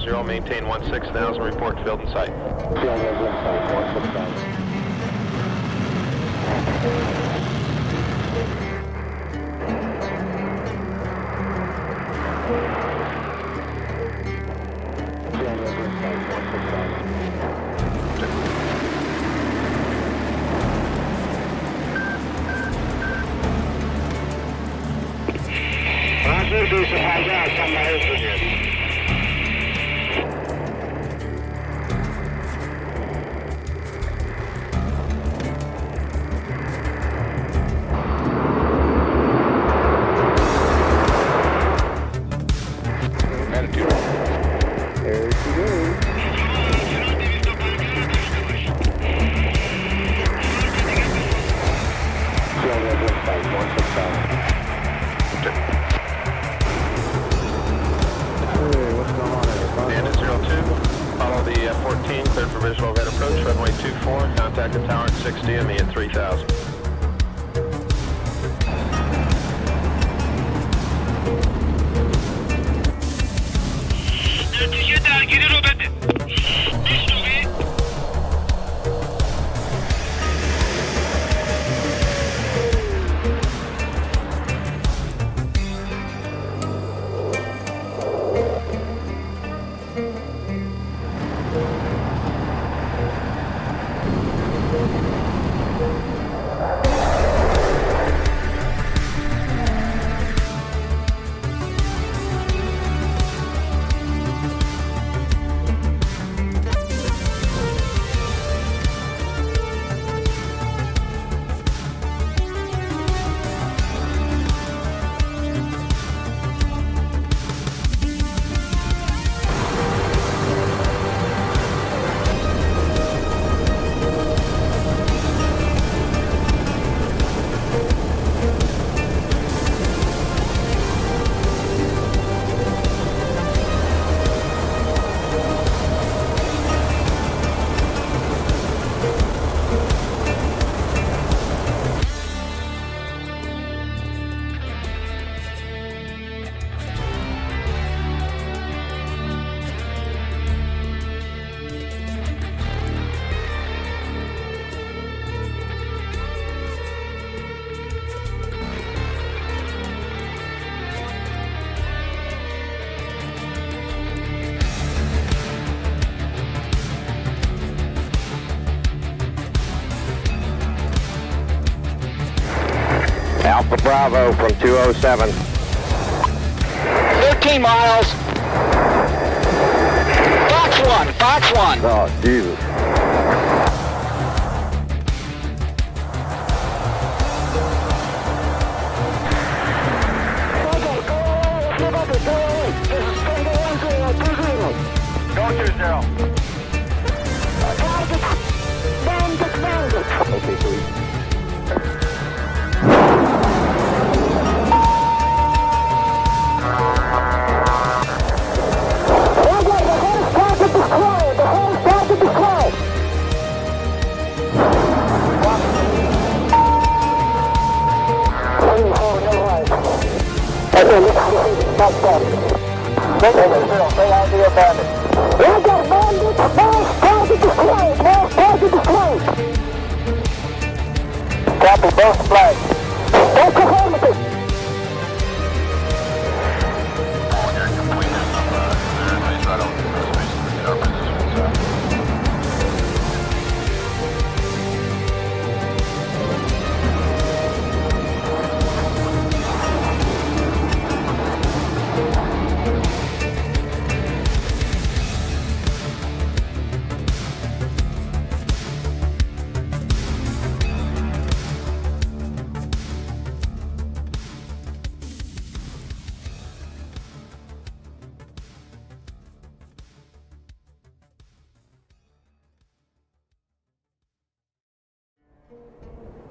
Zero, maintain 16,000, report to field in sight. F-14, cleared for visual overhead approach, runway 24, contact the tower at 6 DME at 3000. نتیجه درگیری رو بده. میشنوی؟ Alpha Bravo from 207. 13 miles. Fox 1. Oh, Jesus. Okay, sweet. Copy both flags. Affirmative.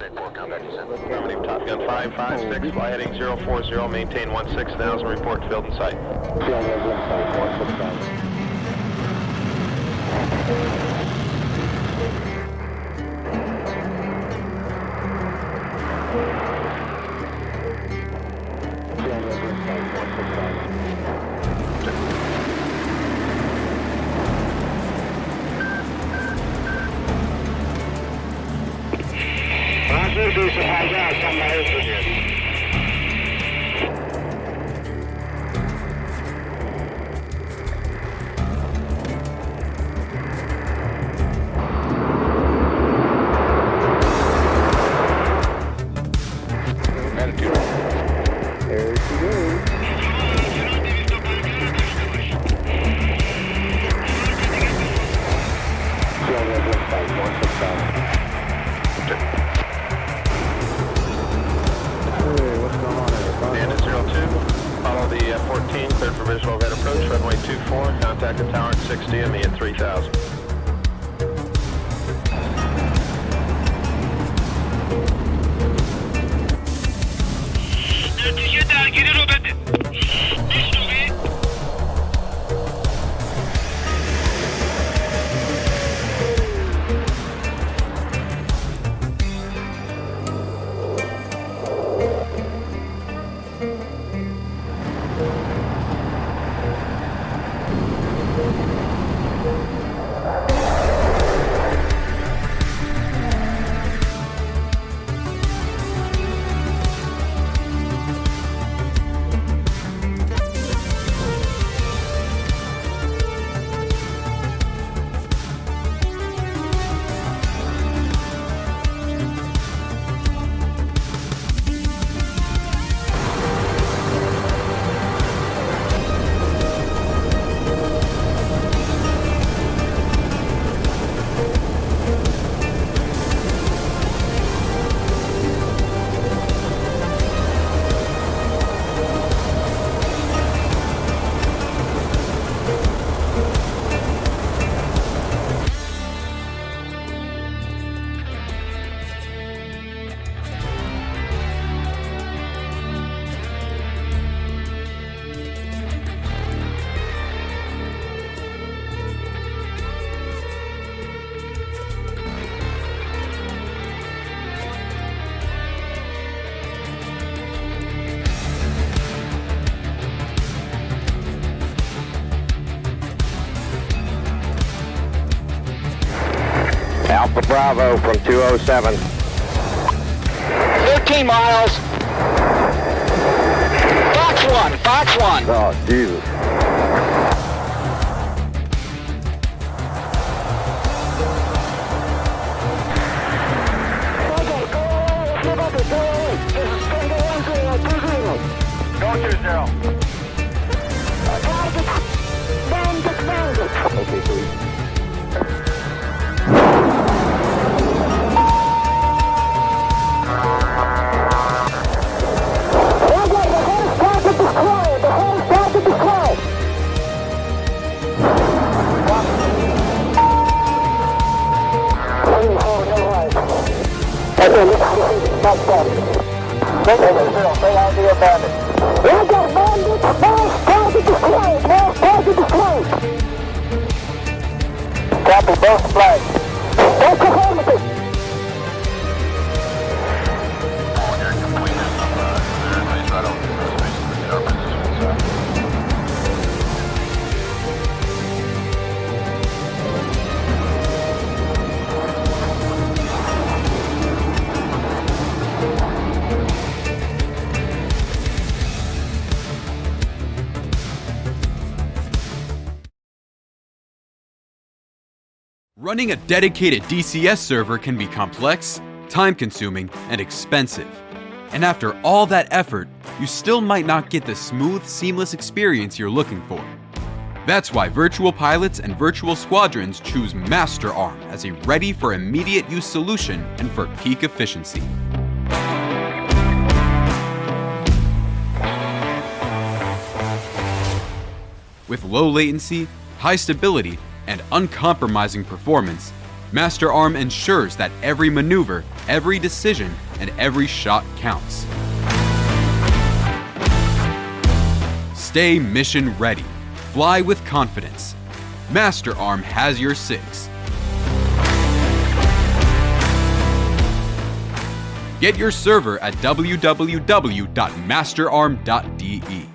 Affirmative, Top Gun 556, fly heading 040, maintain 16,000, report to field in sight. F-16C Falcon هستم برای توجیه. Follow the F-14, cleared for visual overhead approach, runway 24, contact the tower at 6 DME at 3000. نتیجه درگیری رو بده. میشنوی؟ Alpha Bravo from 207. 13 miles. Fox 1, Fox 1. Oh, Jesus. Go 20. Okay, please. Copy both flags. Don't confirm with it. Running a dedicated DCS server can be complex, time-consuming, and expensive. And after all that effort, you still might not get the smooth, seamless experience you're looking for. That's why virtual pilots and virtual squadrons choose Master Arm as a ready for immediate use solution and for peak efficiency. With low latency, high stability, and uncompromising performance, Master Arm ensures that every maneuver, every decision, and every shot counts. Stay mission ready. Fly with confidence. Master Arm has your six. Get your server at www.masterarm.de.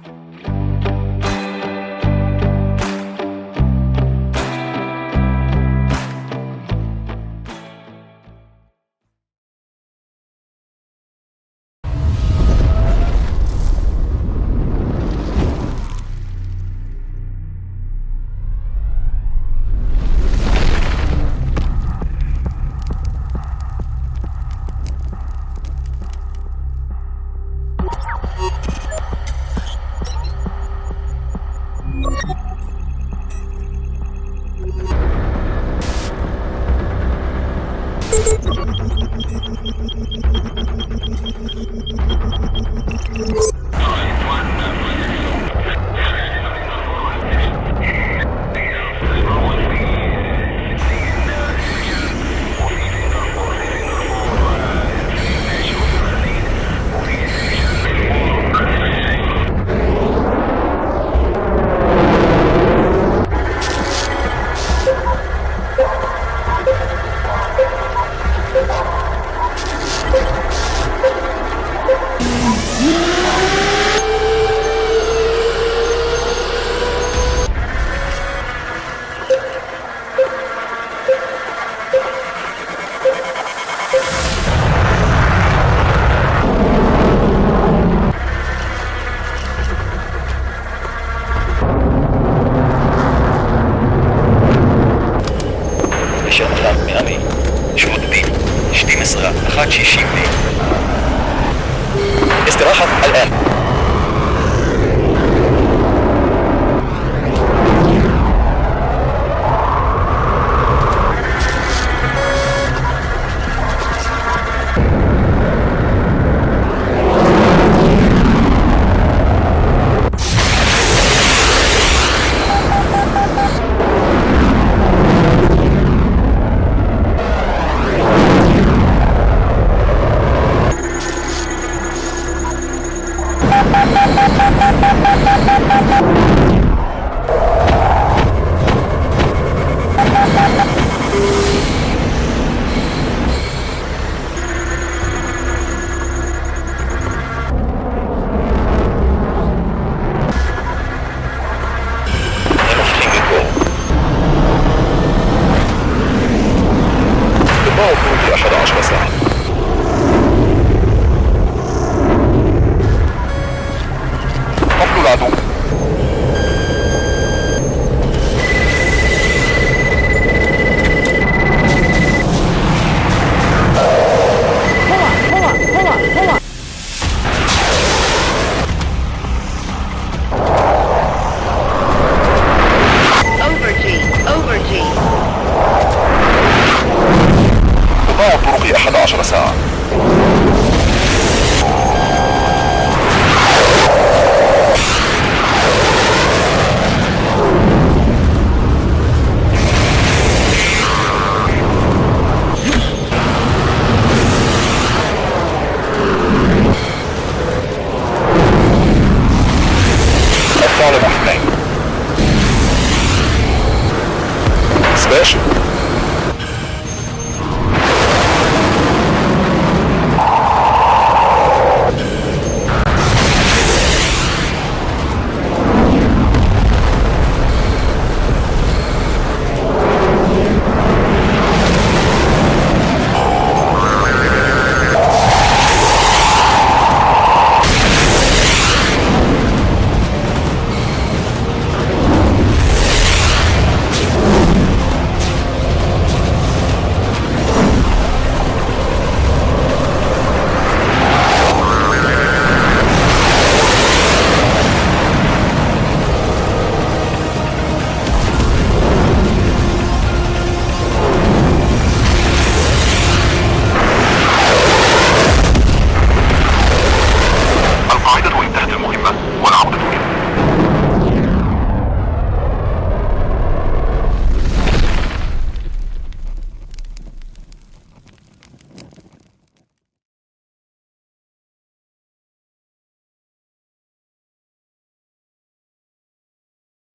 استراحة الآن.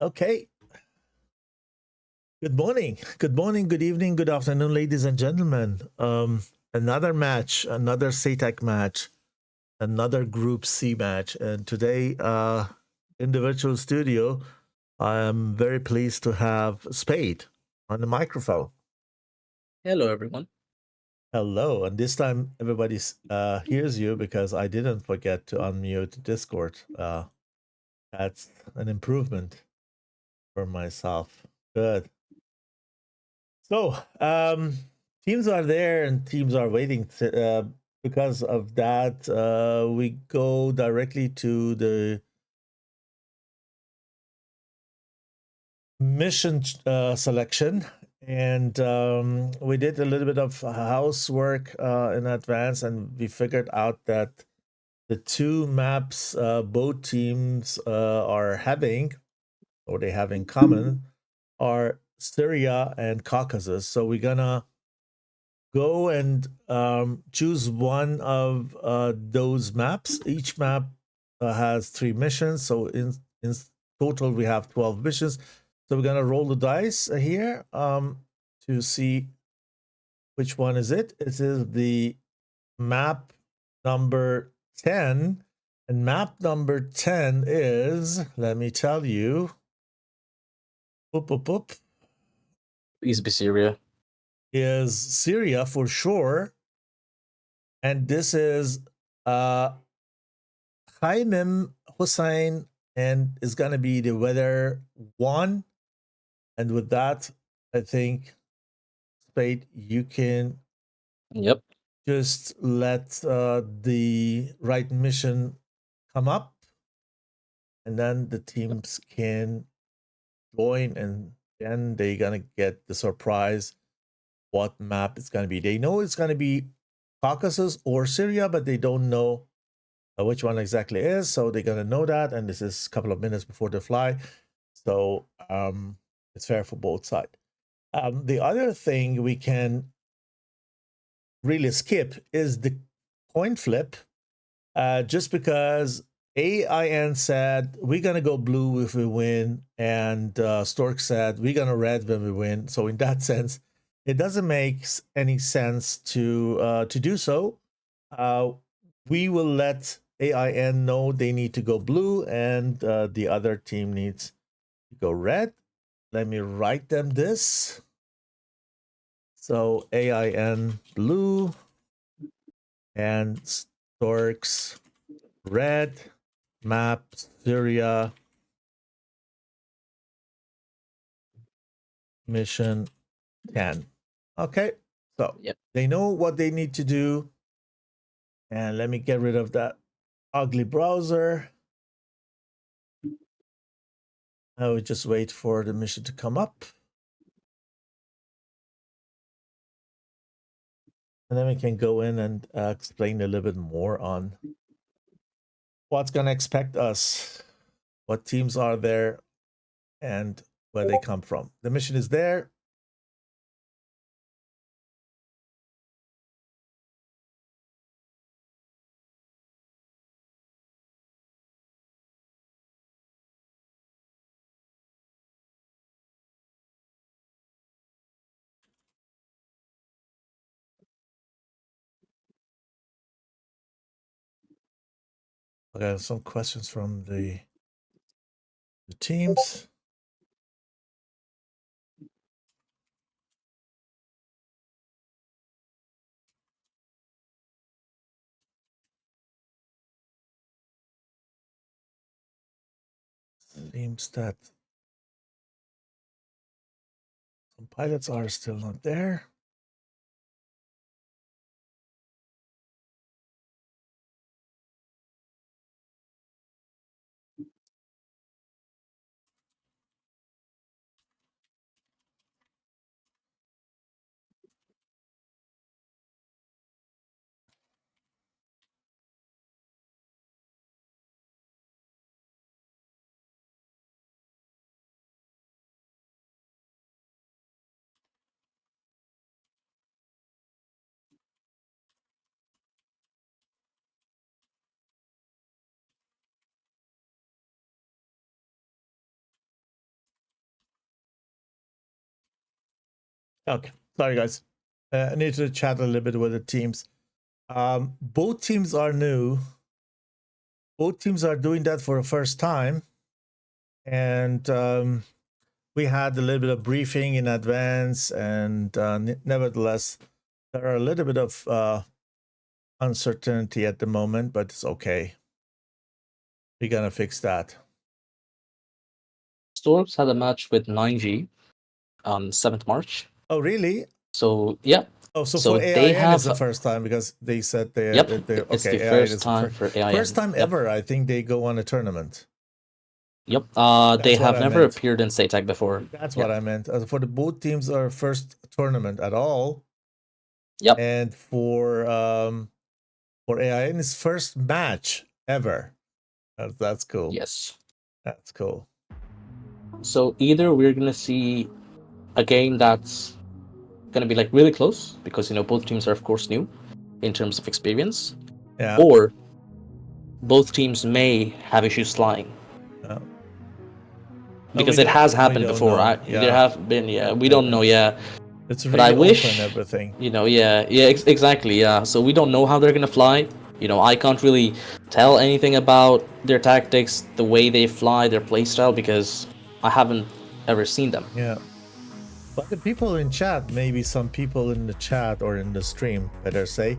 Okay. Good morning, good evening, good afternoon, ladies and gentlemen. Another match, another SATAC match, another Group C match. And today in the virtual studio, I am very pleased to have Spade on the microphone. Hello, everyone. Hello. And this time everybody hears you because I didn't forget to unmute Discord. That's an improvement for myself. Good. So teams are there and teams are waiting because of that. We go directly to the mission selection, and we did a little bit of housework in advance, and we figured out that the two maps both teams are having, or they have in common, are Syria and Caucasus. So we're gonna go and choose one of those maps. Each map has 3 missions, so in total we have 12 missions. So we're gonna roll the dice here to see which one is it. It is the map number 10, and map number 10 is, let me tell you, Please be Syria. is Syria for sure. And this is Haimim Hussein, and is going to be the weather 1. And with that, I think, Spade, you can Yep. just let the right mission come up, and then the teams can join, and then they're going to get the surprise what map it's going to be. They know it's going to be Caucasus or Syria, but they don't know which one exactly is. So they're going to know that, and this is a couple of minutes before they fly. So it's fair for both sides. The other thing we can really skip is the coin flip, just because AIN said we're going to go blue if we win, and Storks said we're going to red when we win. So in that sense, it doesn't make any sense to do so. We will let AIN know they need to go blue, and the other team needs to go red. Let me write them this. So AIN blue and Storks red, map Syria, mission 10. Okay, so Yep. they know what they need to do. And let me get rid of that ugly browser. I will just wait for the mission to come up. And then we can go in and explain a little bit more on what's going to expect us, what teams are there, and where they come from. The mission is there. I got some questions from the teams. Seems that some pilots are still not there. Okay, sorry guys. I need to chat a little bit with the teams. Both teams are new. Both teams are doing that for the first time. And we had a little bit of briefing in advance, and nevertheless, there are a little bit of uncertainty at the moment, but it's okay. We're gonna fix that. Storks had a match with 9G on 7th March. Oh, really? So, yeah. Oh, so So for they AIN is the have- first time, because they said they Yep, okay. it's the AIN first is time for AIN. First time Yep. ever, I think they go on a tournament. Yep. They That's what have I never meant. appeared in SATAC before. That's Yep. what I meant. For the both teams are first tournament at all, Yep. and for AIN is first match ever. That's cool. Yes. That's cool. So either we're gonna see a game that's gonna be like really close because both teams are of course new in terms of experience, Yeah. or both teams may have issues flying. Yeah. Because we it has don't- we happened don't before. know. There Yeah. have been, we don't know, It's But really I open, wish, everything. exactly, So we don't know how they're gonna fly. I can't really tell anything about their tactics, the way they fly, their playstyle, because I haven't ever seen them. Yeah. But the people in chat, maybe some people in the chat or in the stream, better say,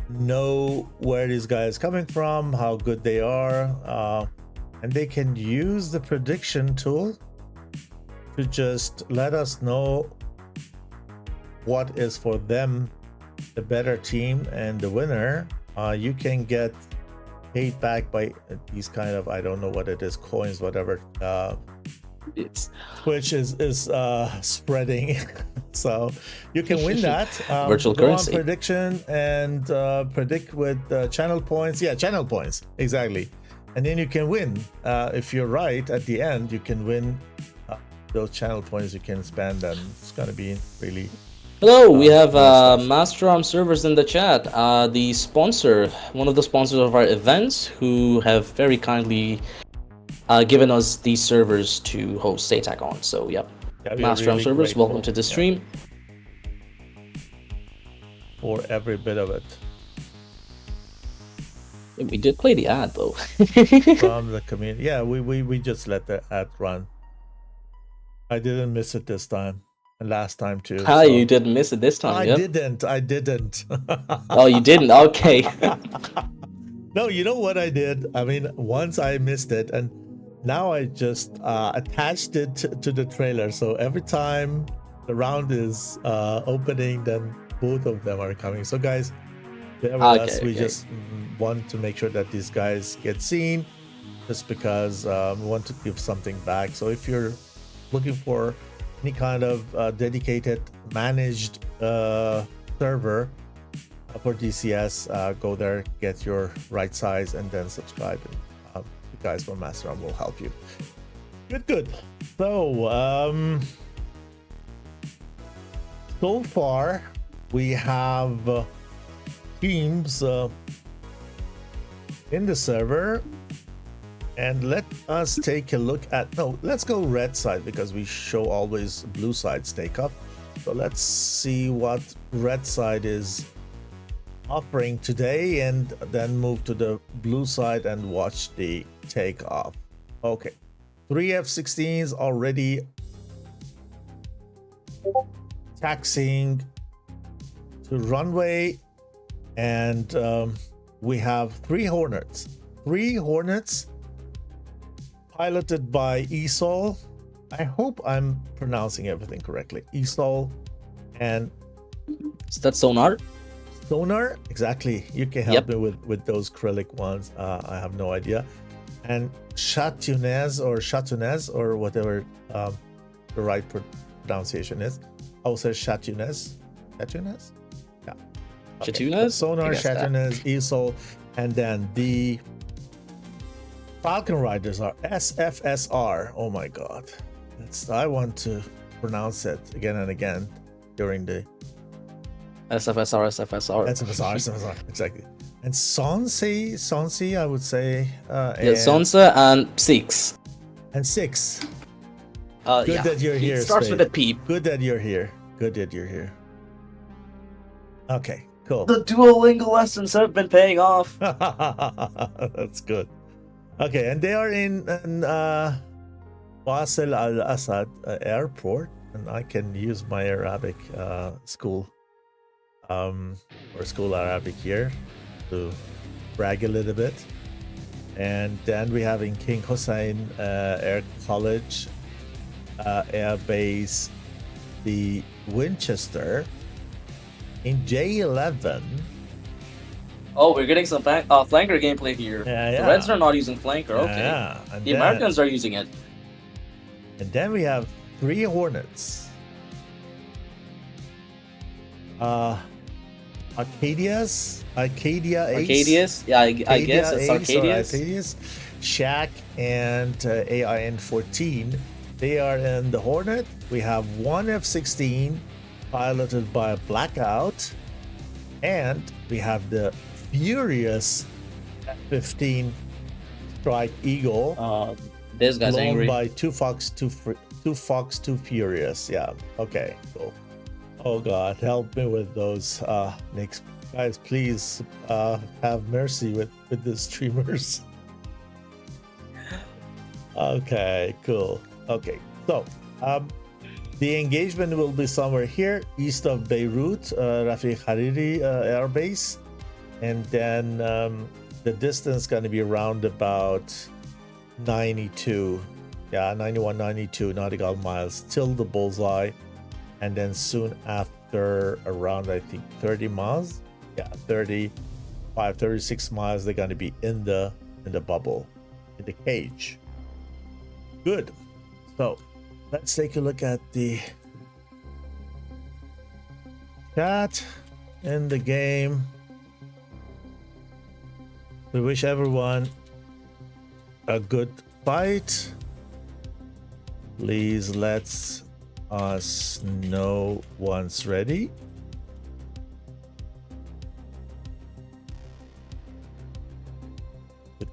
know where these guys coming from, how good they are, and they can use the prediction tool to just let us know what is for them the better team and the winner. You can get paid back by these kind of, I don't know what it is, coins, whatever. It's Twitch is spreading, so you can win that. Virtual go currency. on prediction and predict with channel points. Yeah, channel points, exactly. And then you can win. If you're right at the end, you can win those channel points. You can spend them. It's gonna be really. Hello, we have nice stuff. Master Arm Servers in the chat. The sponsor, one of the sponsors of our events, who have very kindly given us these servers to host SATAC on. So, yep. Yeah, we are Master Arm really Servers, welcome grateful. to the stream. For every bit of it We did play the ad, though. from the community. Yeah, we just let the ad run. I didn't miss it this time, and last time too. Hi, so- you didn't miss it this time, I yep? didn't. Oh, you didn't? Okay. No, you know what I did? I mean, once I missed it, and now I just attached it to the trailer. So every time the round is opening, then both of them are coming. So guys, bear with us. We just want to make sure that these guys get seen, just because we want to give something back. So if you're looking for any kind of dedicated managed server for DCS, go there, get your right size, and then subscribe. And the guys from Master Arm will help you. Good. So so far we have teams in the server, and let us take a look at, no, let's go red side, because we show always blue side stake up. So let's see what red side is offering today, and then move to the blue side and watch the takeoff. Okay, 3 F-16s already taxiing to runway, and we have 3 Hornets piloted by ESOL. I hope I'm pronouncing everything correctly. ESOL and Is that sonar? sonar, exactly. You can help me with those acrylic ones. I have no idea. And Chatunez or whatever the right pronunciation is. I will say Chatunez. Yeah. Okay. Chatunez? Sonar, I guess that. Chatunez, ESOL, and then the Falcon Riders are SFSR. Oh my god. I want to pronounce it again and again during the SFSR. SFSR, exactly. And Sonsi, I would say. Yeah, Sonsa and 6. And 6. Good that you're here, It starts Spade. with a P. Good that you're here. Okay, cool. The Duolingo lessons have been paying off. That's good. Okay, and they are in Wasl al-Assad airport, and I can use my Arabic school or school Arabic here to brag a little bit. And then we have in King Hussein Air College Air Base the Winchester. In J11 Oh, we're getting some flanker gameplay here. Yeah, The yeah. Reds are not using flanker. Okay. Yeah, and The then- Americans are using it. And then we have 3 Hornets. Arcadia Ace. Arcadius? Yeah, I guess it's Ace or Arcadius. Arcadius. Shaq and AIN 14. They are in the Hornet. We have 1 F-16 piloted by a Blackout. And we have the furious F-15 Strike Eagle. This guy's Blown angry. by 2 Fox 2 Furious. Yeah. Okay. Cool. Oh God, help me with those. Nick, guys, please have mercy with the streamers. Okay. Cool. Okay. So, the engagement will be somewhere here, east of Beirut, Rafiq Hariri Air Base, and then the distance going to be around about 91, 92 nautical miles till the bullseye, and then soon after around, I think, 30 miles. Yeah, 35, 36 miles. They're going to be in the bubble, in the cage. Good. So let's take a look at the chat in the game. We wish everyone a good fight. Please let us know once ready.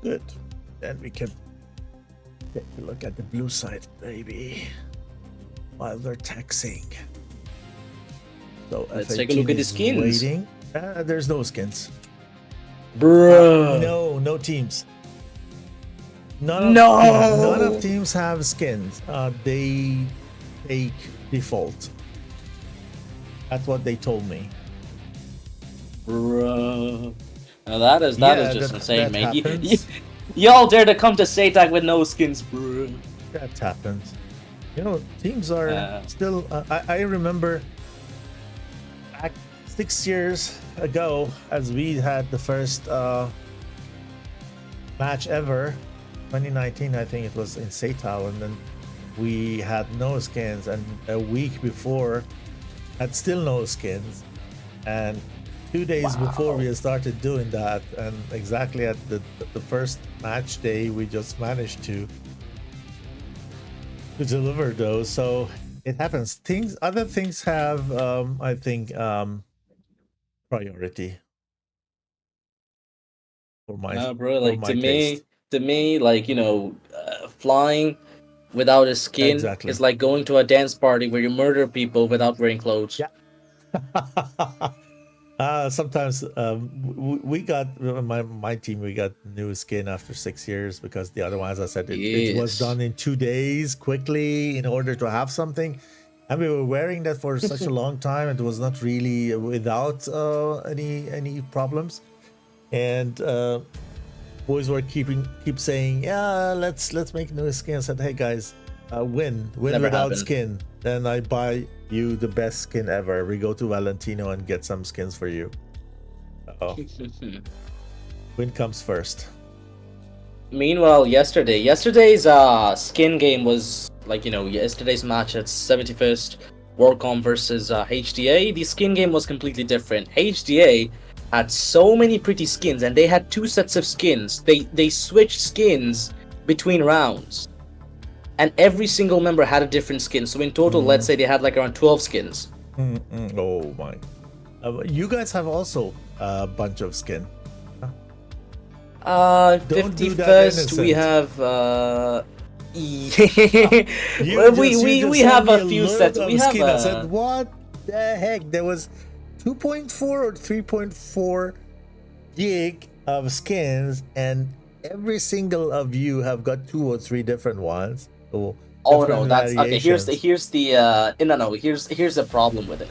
Good. Then we can take a look at the blue side, baby, while they're taxing. So Let's take a look at the F-18 is skins. Waiting. There's no skins. Bruh. No teams. No. None of teams have skins. They take default. That's what they told me. Bruh. Now that is just insane, man. Happens. Y'all dare to come to SATAC with no skins, bruh. That happens. You know, teams are still. I remember back 6 years ago, as we had the first match ever, 2019, I think it was in SATAC, and then we had no skins, and a week before had still no skins, and 2 days before we started doing that, and exactly at the first match day, we just managed to deliver those. So it happens. Other things have, I think, priority for my. Bro, for like my taste. to me, like, you know, flying without a skin Exactly. is like going to a dance party where you murder people without wearing clothes. Yeah. Sometimes we got my team. We got new skin after 6 years because the other one, as I said, it was Yes. done in 2 days quickly in order to have something, and we were wearing that for such a long time. It was not really without any problems, and boys were keep saying, yeah, let's make new skin. I said, hey guys, win Never without happened. skin, then I buy you the best skin ever. We go to Valentino and get some skins for you. Win comes first. Meanwhile, yesterday's skin game was like, you know, yesterday's match at 71st Warcom versus HDA. The skin game was completely different. HDA had so many pretty skins, and they had 2 sets of skins. They switched skins between rounds, and every single member had a different skin. So in total, let's say they had like around 12 skins. Oh my! You guys have also a bunch of skin. Don't do that 51st, we innocent. have You we just have sent a me few load sets. of We have skin. I said, what the heck? There was 2.4 or 3.4 gig of skins, and every single of you have got 2 or 3 different ones. So Oh no, different that's okay. Here's variations. here's the problem with it.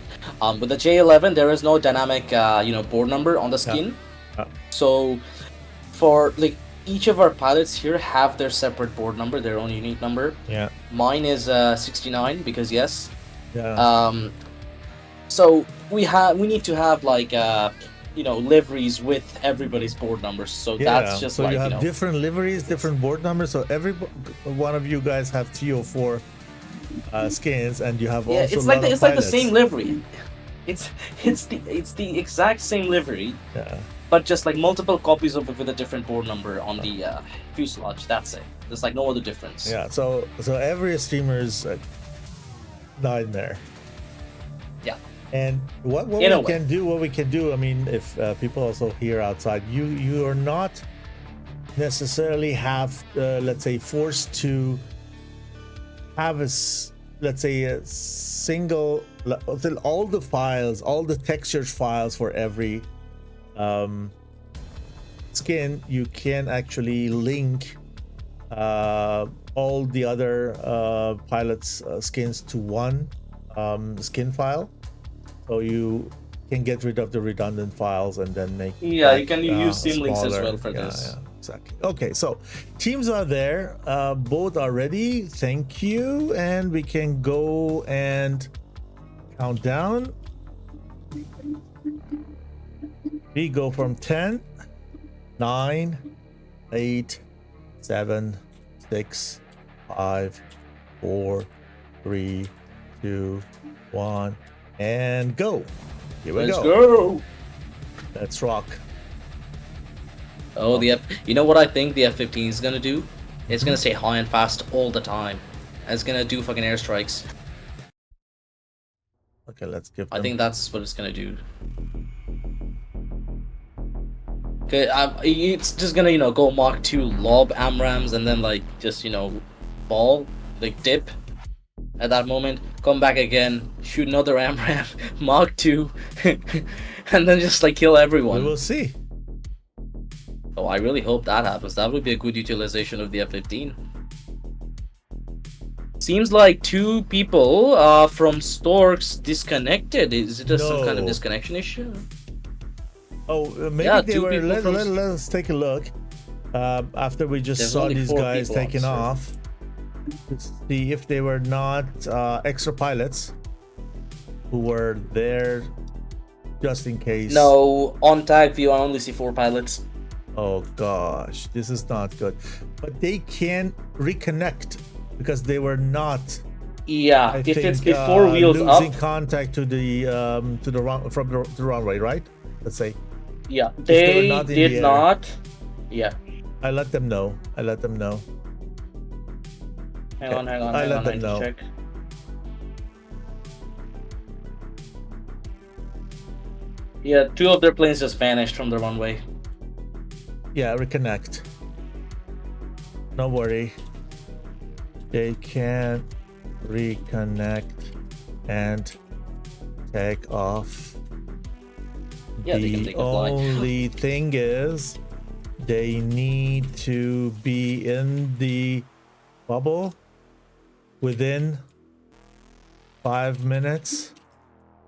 With the J11, there is no dynamic board number on the skin. Yeah. So for like each of our pilots here have their separate board number, their own unique number. Yeah. Mine is 69 because yes. Yeah. So we need to have like liveries with everybody's board numbers. So that's just so like you have different liveries, different board numbers. So every one of you guys have 3 or 4 skins, and you have also it's like the same livery. It's the exact same livery. Yeah. But just like multiple copies of it with a different board number on the fuselage. That's it. There's like no other difference. Yeah. So every streamer's nightmare. Yeah. And what we can do. I mean, if people also hear outside, you are not necessarily let's say forced to have a single all the files, all the texture files for every skin. You can actually link all the other pilots skins to one skin file, so you can get rid of the redundant files and then make you can use symlinks as well for this. Exactly. Okay, so teams are there, both are ready. Thank you, and we can go and count down. We go from 10, 9, 8, 7, 6, 5, 4, 3, 2, 1, and go. Here we Let's go. Let's rock. Oh, you know what I think the F-15 is gonna do? It's gonna stay high and fast all the time. And it's gonna do fucking airstrikes. Okay, let's give I think that's what it's gonna do. Okay, it's just gonna, go Mach 2 lob AMRAAMs and then like just, ball, like dip at that moment, come back again, shoot another AMRAAM, Mach 2, and then just like kill everyone. We will see. Oh, I really hope that happens. That would be a good utilization of the F-15. Seems like 2 people from Storks disconnected. Is it some kind of disconnection issue? Oh, maybe they were. Let's take a look. After we just saw these guys taking off, to see if they were not extra pilots who were there just in case. No, on tag view, I only see 4 pilots. Oh gosh, this is not good. But they can reconnect because they were not. Yeah, if it's before wheels losing up, contact to the runway, right? Let's say. Yeah, they did not. Yeah. I let them know. Hang on. I let them know. Check. Yeah, 2 of their planes just vanished from the runway. Yeah, reconnect. No worry. They can reconnect and take off. Yeah, they can take a flight. The only thing is they need to be in the bubble within 5 minutes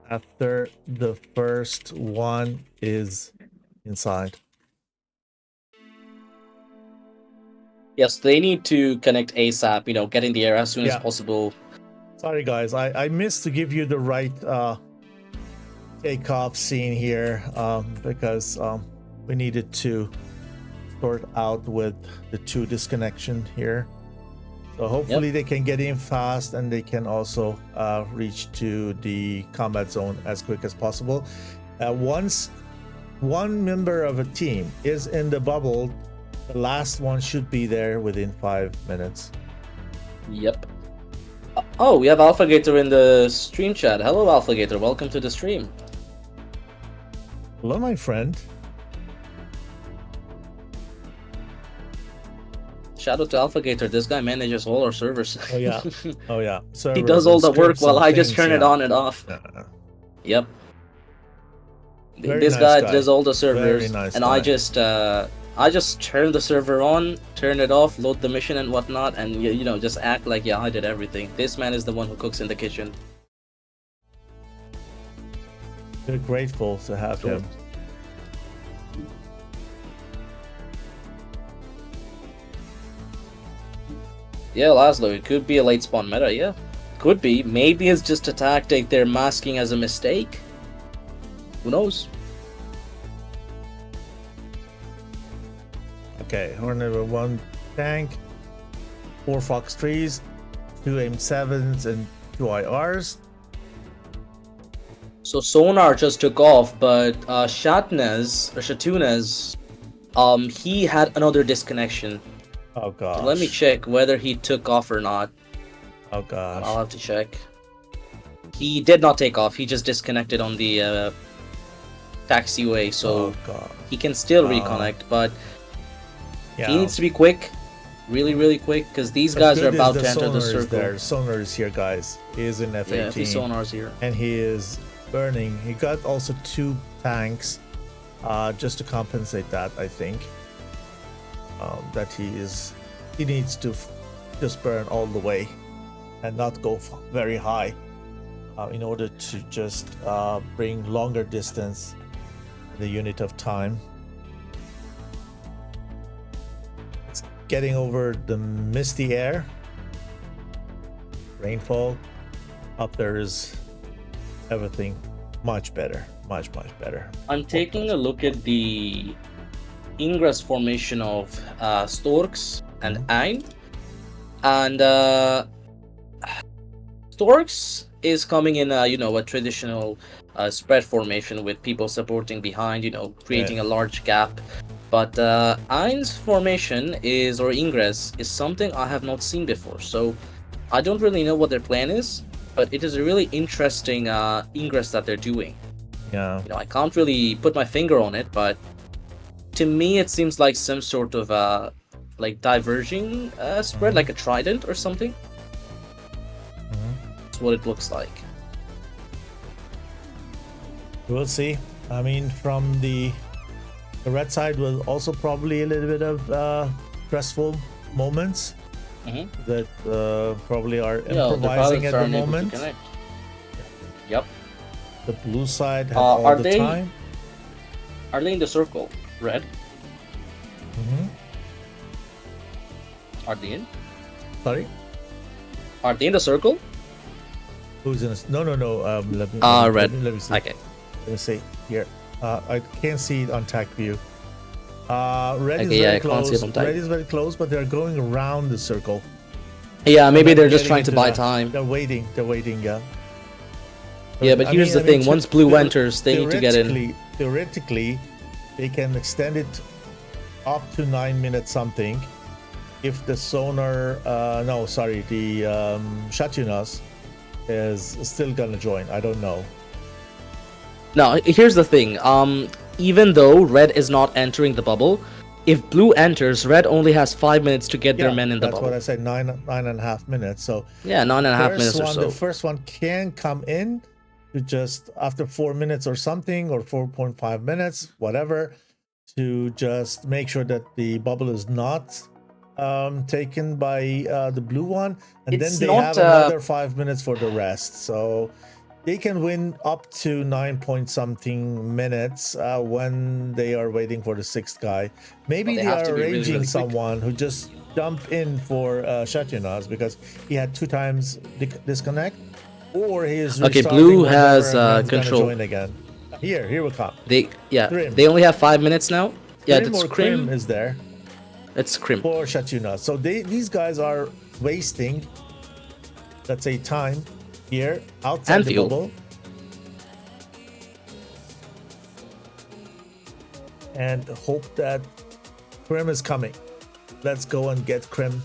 after the first one is inside. Yes, they need to connect ASAP, get in the air as soon as possible. Sorry guys, I missed to give you the right takeoff scene here because we needed to sort out with the 2 disconnection here. So hopefully they can get in fast and they can also reach to the combat zone as quick as possible. Once one member of a team is in the bubble, the last one should be there within 5 minutes. Yep. Oh, we have AlphaGator in the stream chat. Hello, AlphaGator. Welcome to the stream. Hello, my friend. Shout out to AlphaGator. This guy manages all our servers. Oh yeah. Oh yeah. He does all the work while I just turn it on and off. Yep. This guy does all the servers, and I just turn the server on, turn it off, load the mission and whatnot, and just act like I did everything. This man is the one who cooks in the kitchen. We're grateful to have him. Yeah, Laszlo, it could be a late spawn meta, yeah. Could be. Maybe it's just a tactic they're masking as a mistake. Who knows? Okay, Hornet 1 tank, 4 Fox 3s, 2 AIM-7s, and 2 IRs. So sonar just took off, but Shatunas, he had another disconnection. Oh god. So let me check whether he took off or not. Oh gosh. I'll have to check. He did not take off. He just disconnected on the taxiway, so he can still reconnect, but he needs to be quick, really quick, because these guys are about to enter the circle. There. Sonar is here, guys. He is in F-18. Yeah, the sonar's here. And he is burning. He got also 2 tanks, just to compensate that, I think. That he needs to just burn all the way and not go very high in order to just bring longer distance the unit of time. It's getting over the misty air, rainfall. Up there is everything much better, much better. I'm taking a look at the ingress formation of Storks and AIN, and Storks is coming in a traditional spread formation with people supporting behind, creating a large gap. But AIN's formation or ingress is something I have not seen before, so I don't really know what their plan is, but it is a really interesting ingress that they're doing. Yeah. I can't really put my finger on it, but to me it seems like some sort of like diverging spread, like a trident or something. That's what it looks like. We'll see. I mean, from the red side was also probably a little bit of stressful moments that probably are improvising at the moment. Yep. The blue side had all the time. Are they in the circle? Red? Are they in? Sorry? Are they in the circle? Who's in? No. Let me. Red. Let me see. Okay. Let me see here. I can't see it on TAC view. Red is very close. Red is very close, but they're going around the circle. Yeah, maybe they're just trying to buy time. They're waiting. Yeah. Yeah, but here's the thing. Once blue enters, they need to get in. Theoretically, they can extend it up to 9 minutes something. If the sonar, the Shatunas is still gonna join. I don't know. Now, here's the thing. Even though red is not entering the bubble, if blue enters, red only has 5 minutes to get their men in the bubble. That's what I said, 9.5 minutes. So yeah, 9.5 minutes or so. The first one can come in to just after 4 minutes or something, or 4.5 minutes, whatever, to just make sure that the bubble is not taken by the blue one, and then they have another 5 minutes for the rest. So they can win up to 9 point something minutes when they are waiting for the 6th guy. Maybe they are arranging someone who just jump in for Shatunas because he had 2 times disconnect, or he is blue has control. Join again. Here we come. They only have 5 minutes now. Yeah, that's Crim is there. It's Crim for Shatunas. So these guys are wasting, let's say, time here outside and the fuel. bubble, and hope that Crim is coming. Let's go and get Crim.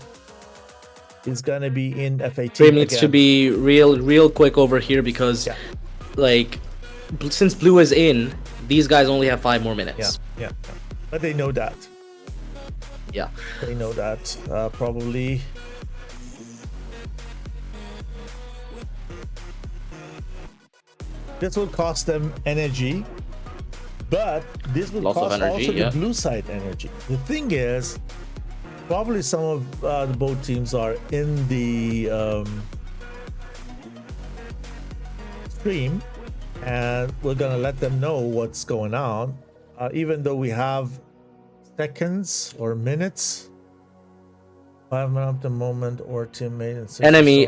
He's gonna be in F-18. Crim needs to be real quick over here because, like, since blue is in, these guys only have 5 more minutes. Yeah. But they know that. Yeah. They know that. Probably. This will cost them energy, but this will cost also the blue side energy. The thing is, probably some of the both teams are in the stream, and we're gonna let them know what's going on, even though we have seconds or minutes. 5 minutes at the moment, or teammate and enemy.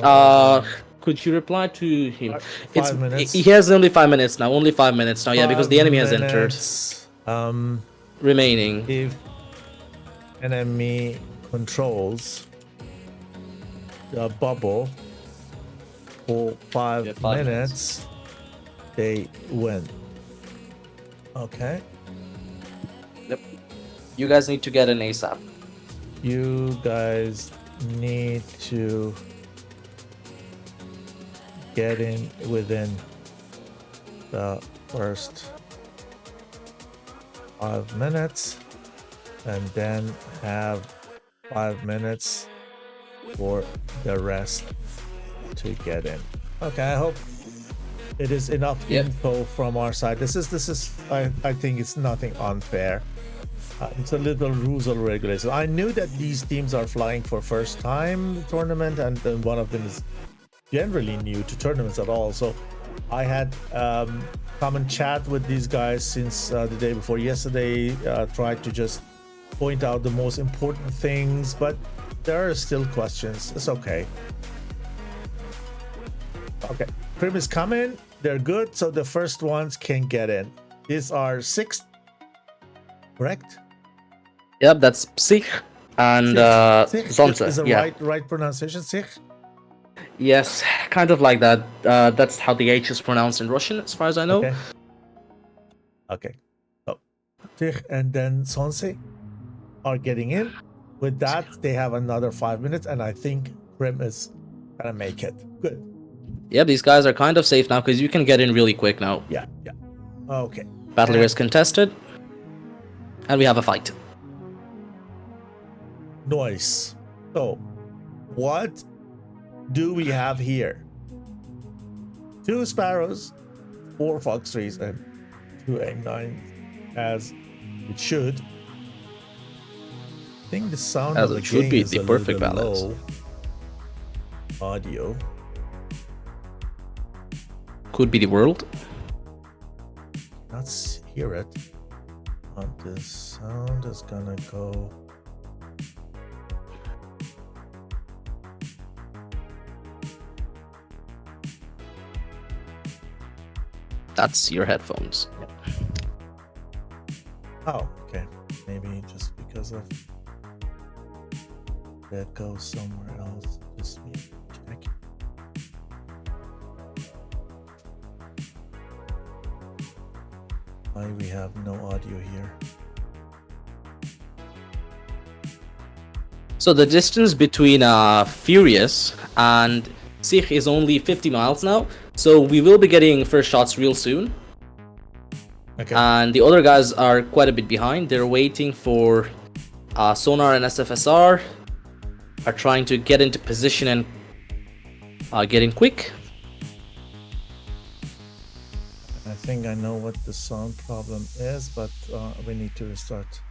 Could you reply to him? 5 minutes. He has only 5 minutes now. Only 5 minutes now. Yeah, because the enemy has entered. Remaining. enemy controls the bubble for 5 Yeah, 5 minutes, they win. Okay. Yep. You guys need to get an ASAP. You guys need to get in within the first 5 minutes and then have 5 minutes for the rest to get in. Okay, I hope it is enough Yep. info from our side. This is I think it's nothing unfair. It's a little rules or regulations. I knew that these teams are flying for first time tournament, and then one of them is generally new to tournaments at all. So I had come and chat with these guys since the day before yesterday. Tried to just point out the most important things, but there are still questions. It's okay. Okay, Prim is coming. They're good, so the first ones can get in. These are 6th, correct? Yep, that's Sikh and Sikh Zonsa. is the Yeah. right pronunciation, Sikh? Yes, kind of like that. That's how the H is pronounced in Russian, as far as I know. Okay. Okay. So Sikh and then Sonse are getting in. With that, they have another 5 minutes, and I think Prim is gonna make it. Good. Yep, these guys are kind of safe now because you can get in really quick now. Yeah, yeah. Okay. Battle is contested, and we have a fight. Nice. So, what do we have here? 2 Sparrows, 4 Fox 3s, and 2 AIN-9s, as it should. I think the sound As of it the should game be, is the a little perfect bit balance. low. Audio. Could be the world. Not hear it. But the sound is gonna go. That's your headphones. Oh, okay. Maybe just because of that goes somewhere else. Just me check. Why we have no audio here? So the distance between Furious and Sikh is only 50 miles now. So we will be getting first shots real soon. Okay. And the other guys are quite a bit behind. They're waiting for sonar and SFSR. Are trying to get into position and get in quick. I think I know what the sound problem is, but we need to restart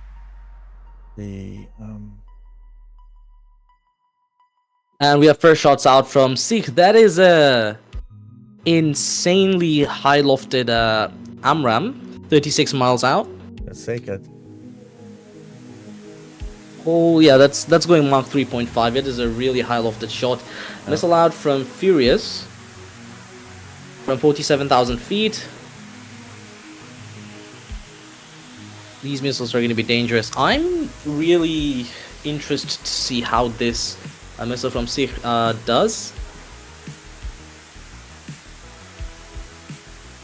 the. And we have first shots out from Sikh. That is a insanely high lofted AMRAM, 36 miles out. Let's take it. Oh yeah, that's going Mach 3.5. It is a really high lofted shot. Missile out from Furious from 47,000 feet. These missiles are going to be dangerous. I'm really interested to see how this missile from Sikh does.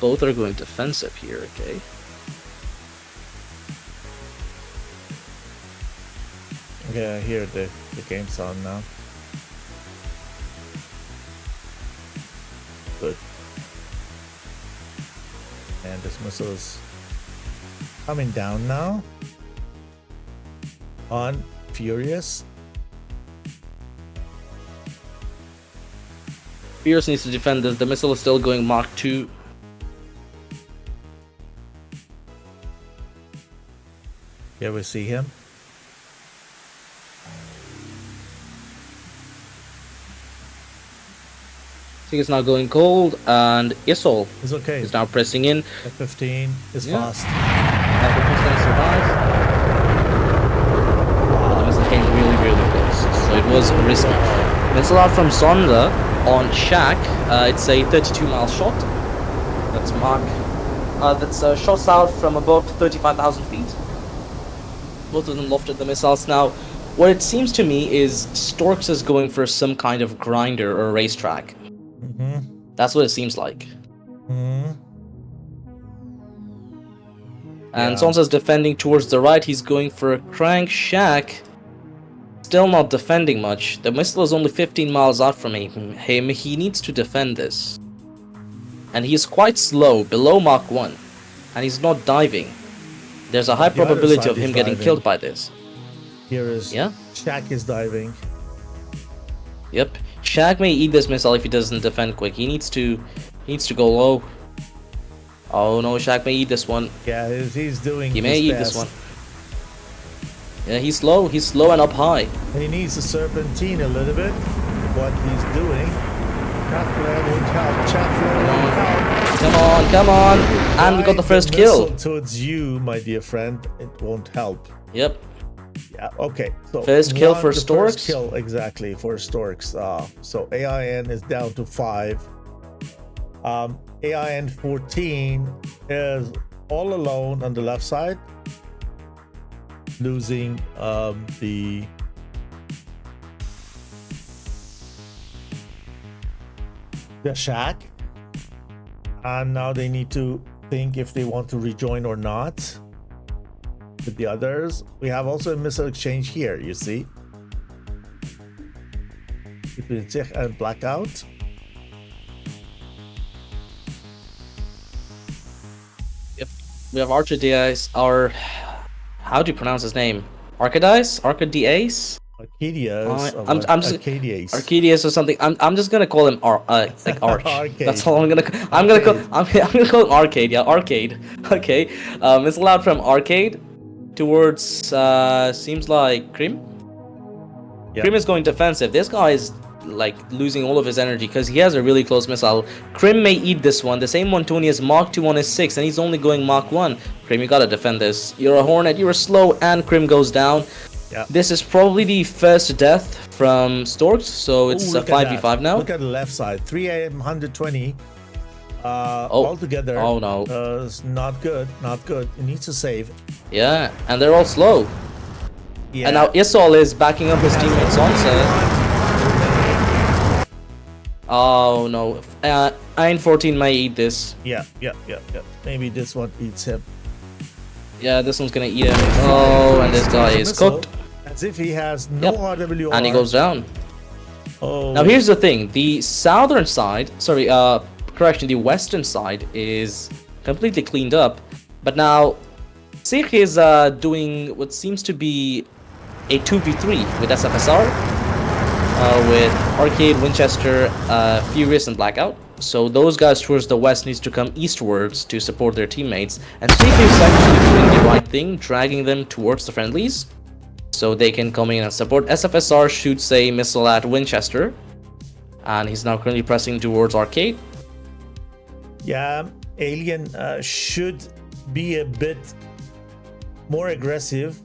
Both are going defensive here, okay? Okay, I hear the game sound now. Good. And this missile is coming down now on Furious. Furious needs to defend this. The missile is still going Mach 2. Here we see him. Sikh is now going cold, and Isol It's okay. is now pressing in. F-15 is Yeah. fast. F-15 is going to survive. Wow, the missile came really, really close, so it was risky. Missile out from Sonda on Shack. It's a 32-mile shot. That's Mach. That's shots out from above 35,000 feet. Both of them lofted the missiles. Now, what it seems to me is Storks is going for some kind of grinder or racetrack. That's what it seems like. And Sonsa's defending towards the right. He's going for a crank shack. Still not defending much. The missile is only 15 miles out from him. He needs to defend this. And he's quite slow, below Mach 1. And he's not diving. There's a high probability of him getting killed by this. Here is Shaq is diving. Yep. Shaq may eat this missile if he doesn't defend quick. He needs to go low. Oh no, Shaq may eat this one. Yeah, he's doing. He may eat this one. Yeah, he's slow and up high. He needs to serpentine a little bit. What he's doing. Chat flare won't help. Chat flare won't help. Come on. And we got the first kill. Towards you, my dear friend, it won't help. Yep. Yeah, okay. So first kill for Storks. First kill, exactly, for Storks. So AIN is down to 5. AIN 14 is all alone on the left side, losing the shack, and now they need to think if they want to rejoin or not with the others. We have also a missile exchange here, you see, between Czech and Blackout. Yep, we have Archadias, how do you pronounce his name? Arcadias? Arcadias. Arcadias or something. I'm just gonna call him Arch. That's all I'm gonna call him Arcade. Yeah, Arcade. Okay. It's allowed from Arcade towards seems like Krim. Yep. Krim is going defensive. This guy is like losing all of his energy because he has a really close missile. Krim may eat this one. The same one Tony is Mach 2 on his 6 and he's only going Mach 1. Krim, you gotta defend this. You're a Hornet, you're slow, and Krim goes down. Yep. This is probably the first death from Storks, so it's a 5v5 now. Look at the left side, 3AM 120 altogether. Oh no. It's not good, not good. It needs to save. Yeah, and they're all slow. Yeah. And now Isol is backing up his teammate Sonsa. Oh no. AIN 14 may eat this. Yeah. Maybe this one eats him. Yeah, this one's gonna eat him. Oh, and this guy is cooked. As if he has no RWR. And he goes down. Oh. Now here's the thing. The southern side, the western side is completely cleaned up. But now, Sikh is doing what seems to be a 2v3 with SFSR. With Arcade, Winchester, Furious, and Blackout. So those guys towards the west needs to come eastwards to support their teammates. And Sikh is actually doing the right thing, dragging them towards the friendlies. So they can come in and support. SFSR shoots a missile at Winchester. And he's now currently pressing towards Arcade. Yeah, Alien should be a bit more aggressive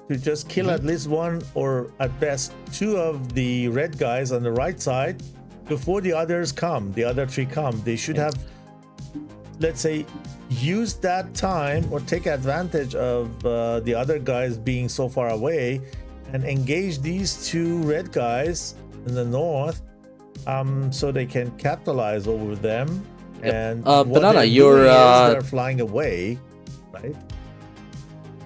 to just kill at least one or at best 2 of the red guys on the right side before the others come, the other 3 come. They should have, let's say, used that time or take advantage of the other guys being so far away and engage these 2 red guys in the north so they can capitalize over them. Yep. And Banana, they're flying away, right?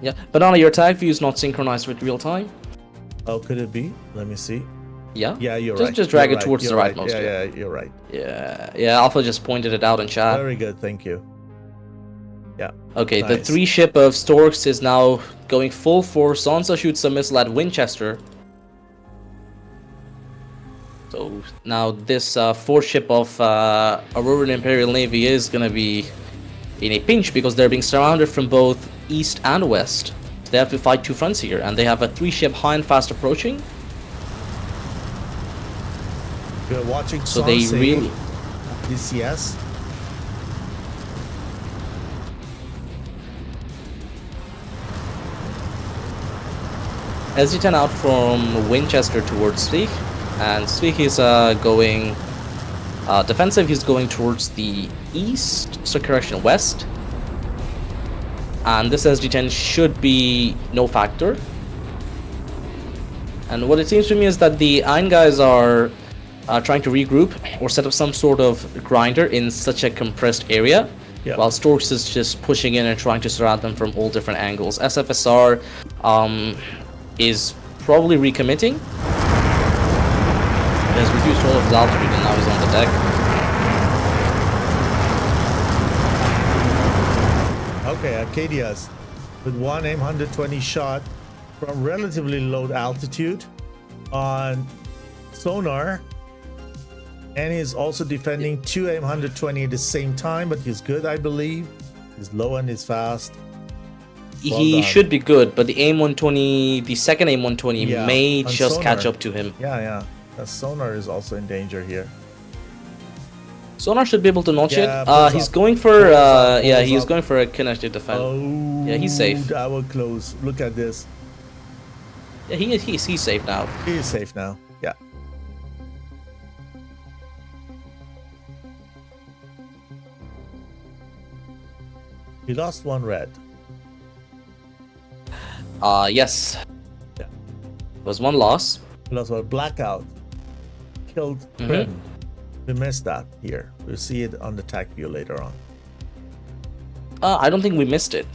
Yeah, Banana, your tag view is not synchronized with real time. Oh, could it be? Let me see. Yeah, you're right. Just drag it towards the right most. Yeah, you're right. Yeah, Alpha just pointed it out in chat. Very good, thank you. Yeah. Okay, nice. The 3 ship of Storks is now going full force. Sansa shoots a missile at Winchester. So now this 4 ship of Auroran Imperial Navy is gonna be in a pinch because they're being surrounded from both east and west. They have to fight 2 fronts here, and they have a 3 ship high and fast approaching. We're watching so they really DCS. SG-10 out from Winchester towards Svig, and Svig is going defensive. He's going towards the east, so correction, west. and this SD10 should be no factor. And what it seems to me is that the AIN guys are trying to regroup or set up some sort of grinder in such a compressed area, while Storks is just pushing in and trying to surround them from all different angles. SFSR is probably recommitting. He has reduced all of his altitude and now he's on the deck. Okay, Arcadias with one AIM 120 shot from relatively low altitude on sonar, and he's also defending two AIM 120 at the same time, but he's good, I believe. He's low and he's fast. He should be good, but the AIM 120, the second AIM 120 may just sonar. catch up to him. Yeah. The sonar is also in danger here. Sonar should be able to notch it. He's going for he's going for a connected defense. Oh, yeah, he's safe. That was close. Look at this. Yeah, he's safe now. He is safe now. Yeah. He lost one red. Yes. Yeah. Was one loss. He lost one blackout. Killed Prim. We missed that here. We'll see it on the TAC view later on. I don't think we missed it.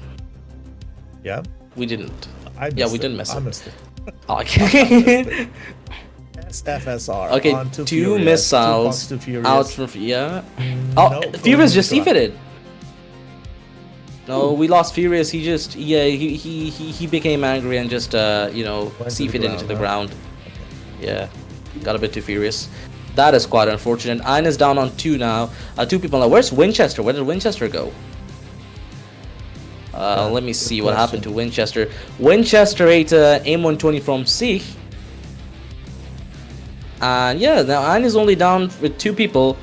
Yeah? We didn't. We didn't miss it. I missed it. Okay. SFSR. Okay, on to two Furious, missiles 2 bucks to Furious. out from No, Furious just going to C-fitted. No, we lost Furious. He just he became angry and just C-fitted into the ground. Yeah, got a bit too furious. That is quite unfortunate. AIN is down on 2 now. 2 people now. Where's Winchester? Where did Winchester go? Let me see what happened to Winchester. Winchester ate AIM 120 from Sikh. And yeah, now AIN is only down with 2 people.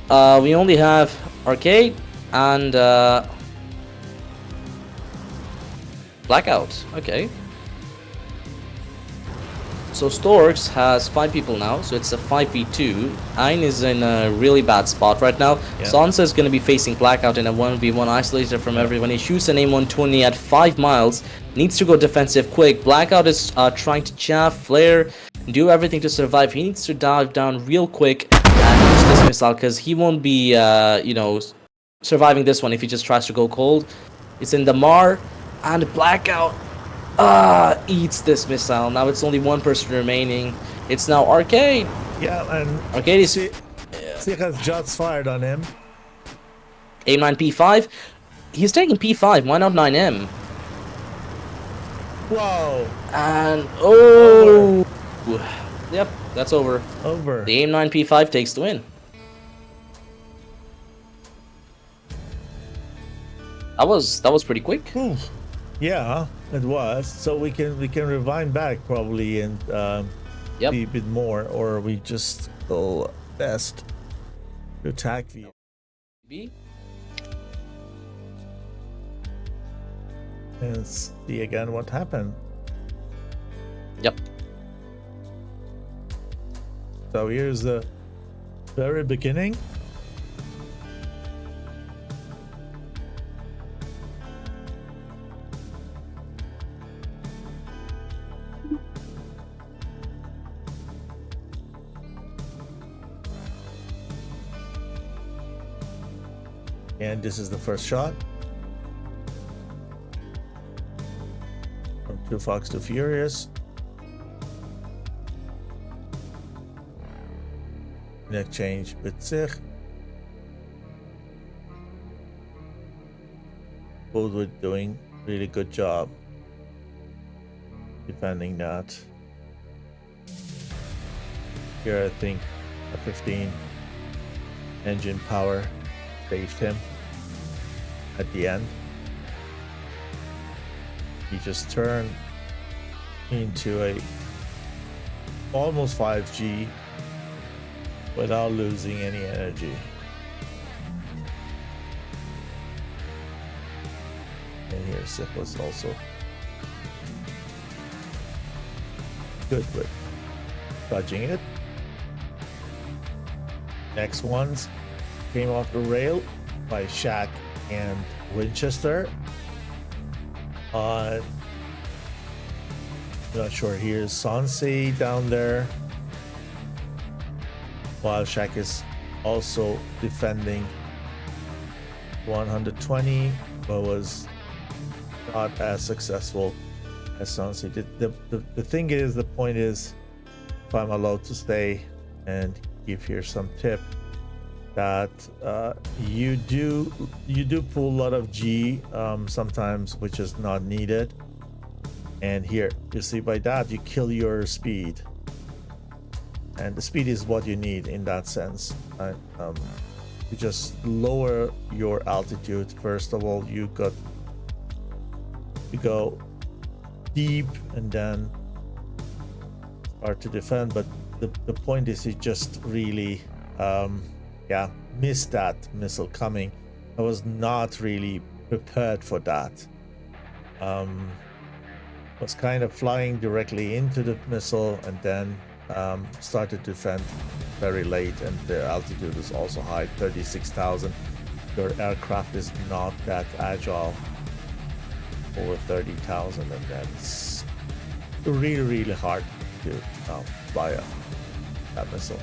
We only have Arcade and Blackout. Okay. So Storks has 5 people now, so it's a 5v2. AIN is in a really bad spot right now. Sansa is going to be facing Blackout in a 1v1 isolated from everyone. He shoots an AIM 120 at 5 miles, needs to go defensive quick. Blackout is trying to chaff, flare, do everything to survive. He needs to dive down real quick and use this missile because he won't be, surviving this one if he just tries to go cold. It's in the Mar, and Blackout eats this missile. Now it's only 1 person remaining. It's now Arcade. Yeah, and Arcade is Sikh has shots fired on him. AIM 9 P5. He's taking P5. Why not 9M? Whoa! And yep, that's over. Over. The AIM 9 P5 takes the win. That was pretty quick. Ooh. Yeah, it was. So we can rewind back probably and be a bit more, or we just go best to attack view. And see again what happened. Yep. So here's the very beginning. And this is the first shot. From 2 Fox to Furious. In exchange with Sikh. Both were doing really good job defending that. Here I think a 15 engine power saved him at the end. He just turned into a almost 5G without losing any energy. And here Sikh was also good with dodging it. Next ones came off the rail by Shaq and Winchester. Not sure. Here's Sansi down there. While Shaq is also defending 120, but was not as successful as Sansi. The thing is, the point is, if I'm allowed to stay and give here some tip, that you do pull a lot of G sometimes, which is not needed. And here you see, by that you kill your speed, and the speed is what you need in that sense. You just lower your altitude. First of all, you got to go deep and then start to defend. But the point is, you just really missed that missile coming. I was not really prepared for that. Was kind of flying directly into the missile and then started to defend very late, and the altitude is also high, 36,000. Your aircraft is not that agile, over 30,000, and that's really hard to fly that missile.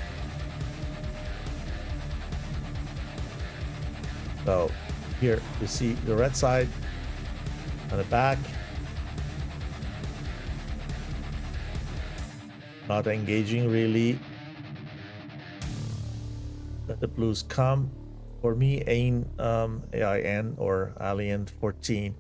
So here you see the red side on the back, not engaging really. Let the blues come. For me, AIN or Alien 14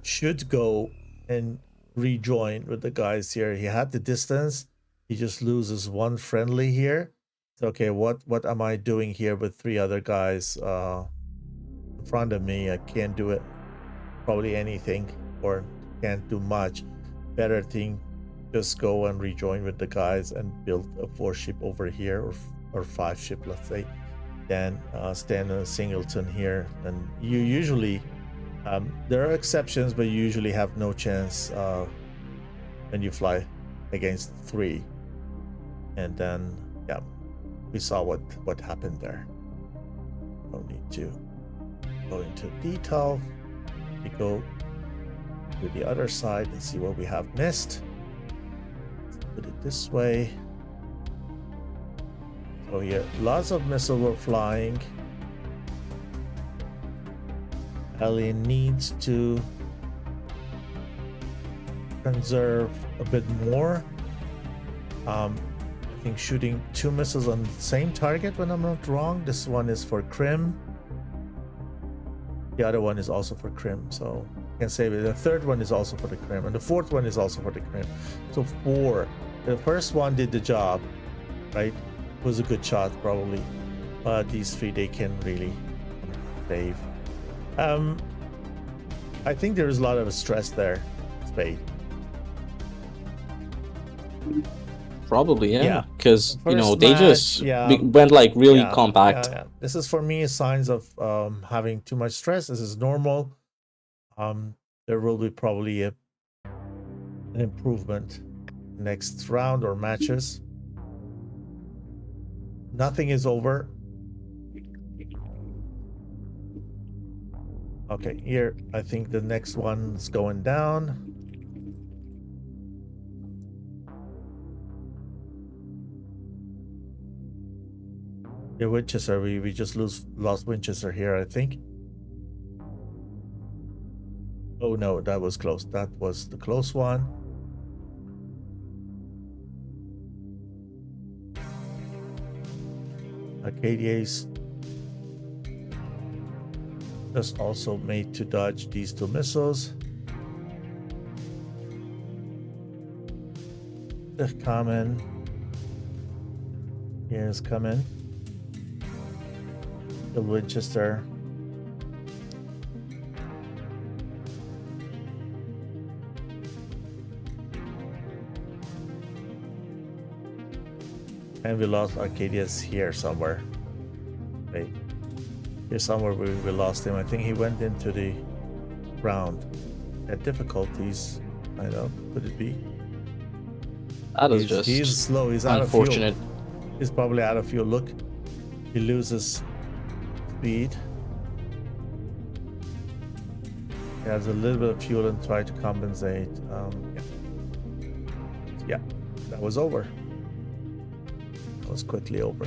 should go and rejoin with the guys here. He had the distance. He just loses one friendly here. It's okay. What am I doing here with 3 other guys in front of me? I can't do it. Probably anything, or can't do much. Better thing, just go and rejoin with the guys and build a 4-ship over here, or 5-ship, let's say. Then stand in a singleton here, and you usually there are exceptions, but you usually have no chance when you fly against 3. And then we saw what happened there. No need to go into detail. We go to the other side and see what we have missed. Let's put it this way. So here, lots of missiles were flying. Alien needs to conserve a bit more. I think shooting 2 missiles on the same target, when I'm not wrong. This one is for Krim. The other one is also for Krim, so I can save it. The third one is also for the Krim, and the 4th one is also for the Krim. So 4. The first one did the job, right? It was a good shot, probably. But these 3, they can really save. I think there is a lot of stress there, Spade. Probably, yeah. Because they just went like really compact. Yeah. This is, for me, signs of having too much stress. This is normal. There will be probably an improvement next round or matches. Nothing is over. Okay, here I think the next one's going down. Yeah, Winchester, we just lost Winchester here, I think. Oh no, that was close. That was the close one. Arcadia's just also made to dodge these 2 missiles. They're coming. Here's coming. The Winchester. And we lost Arcadius here somewhere. Wait. Here somewhere we lost him. I think he went into the ground. Had difficulties. I know. Could it be? That is just he's slow. He's unfortunate. Out of fuel. He's probably out of fuel. Look. He loses speed. He has a little bit of fuel and try to compensate. Yeah, that was over. That was quickly over.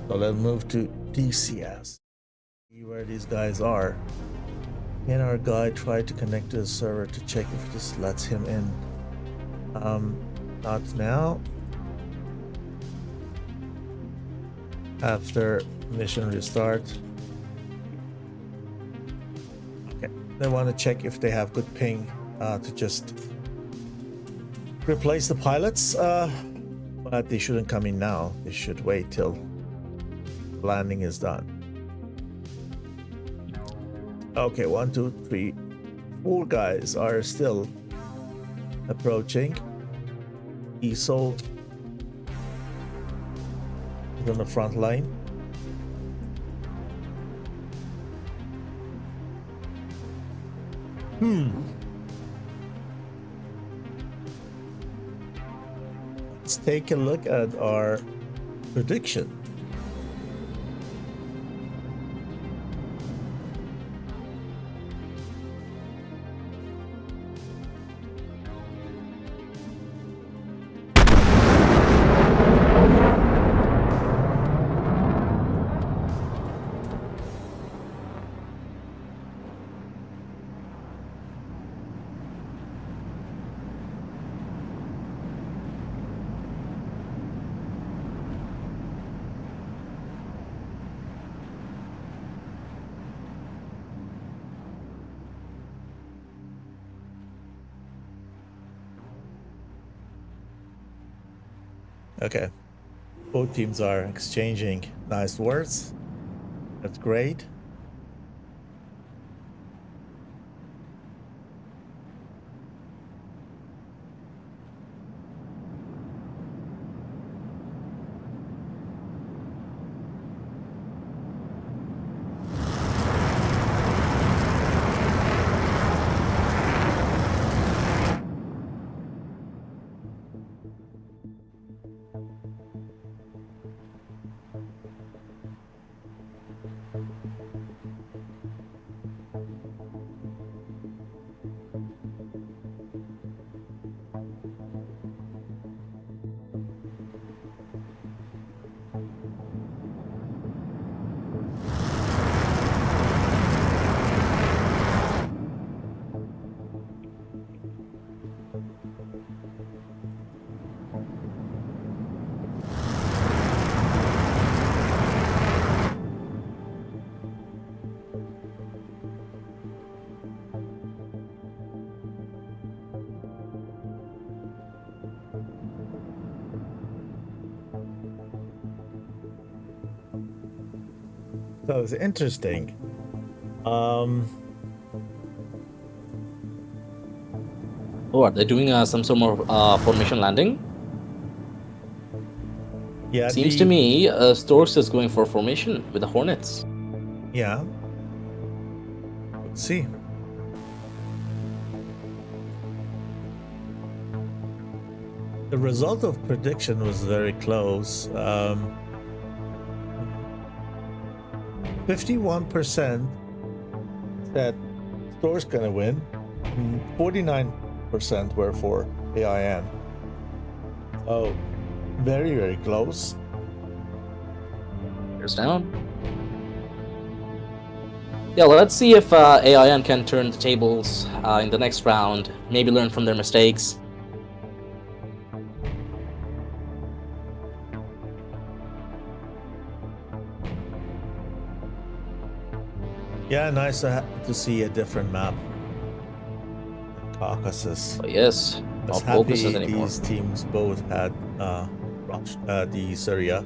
So let's move to DCS. See where these guys are. Can our guy try to connect to the server to check if it just lets him in? Not now. After mission restart. Okay, they want to check if they have good ping to just replace the pilots, but they shouldn't come in now. They should wait till landing is done. Okay, 1, 2, 3, 4 guys are still approaching. ESOL is on the front line. Let's take a look at our prediction. Okay, both teams are exchanging nice words. That's great. So it's interesting. Oh, are they doing some sort of formation landing? Yeah, Seems to me Storks is going for formation with the Hornets. Yeah. Let's see. The result of prediction was very close. 51% said Storks gonna win. 49% were for AIN. Oh, very, very close. Here's down. Yeah, well, let's see if AIN can turn the tables in the next round. Maybe learn from their mistakes. Yeah, nice to see a different map. Caucasus. But yes, Was not Caucasus happy anymore. these teams both had the Syria.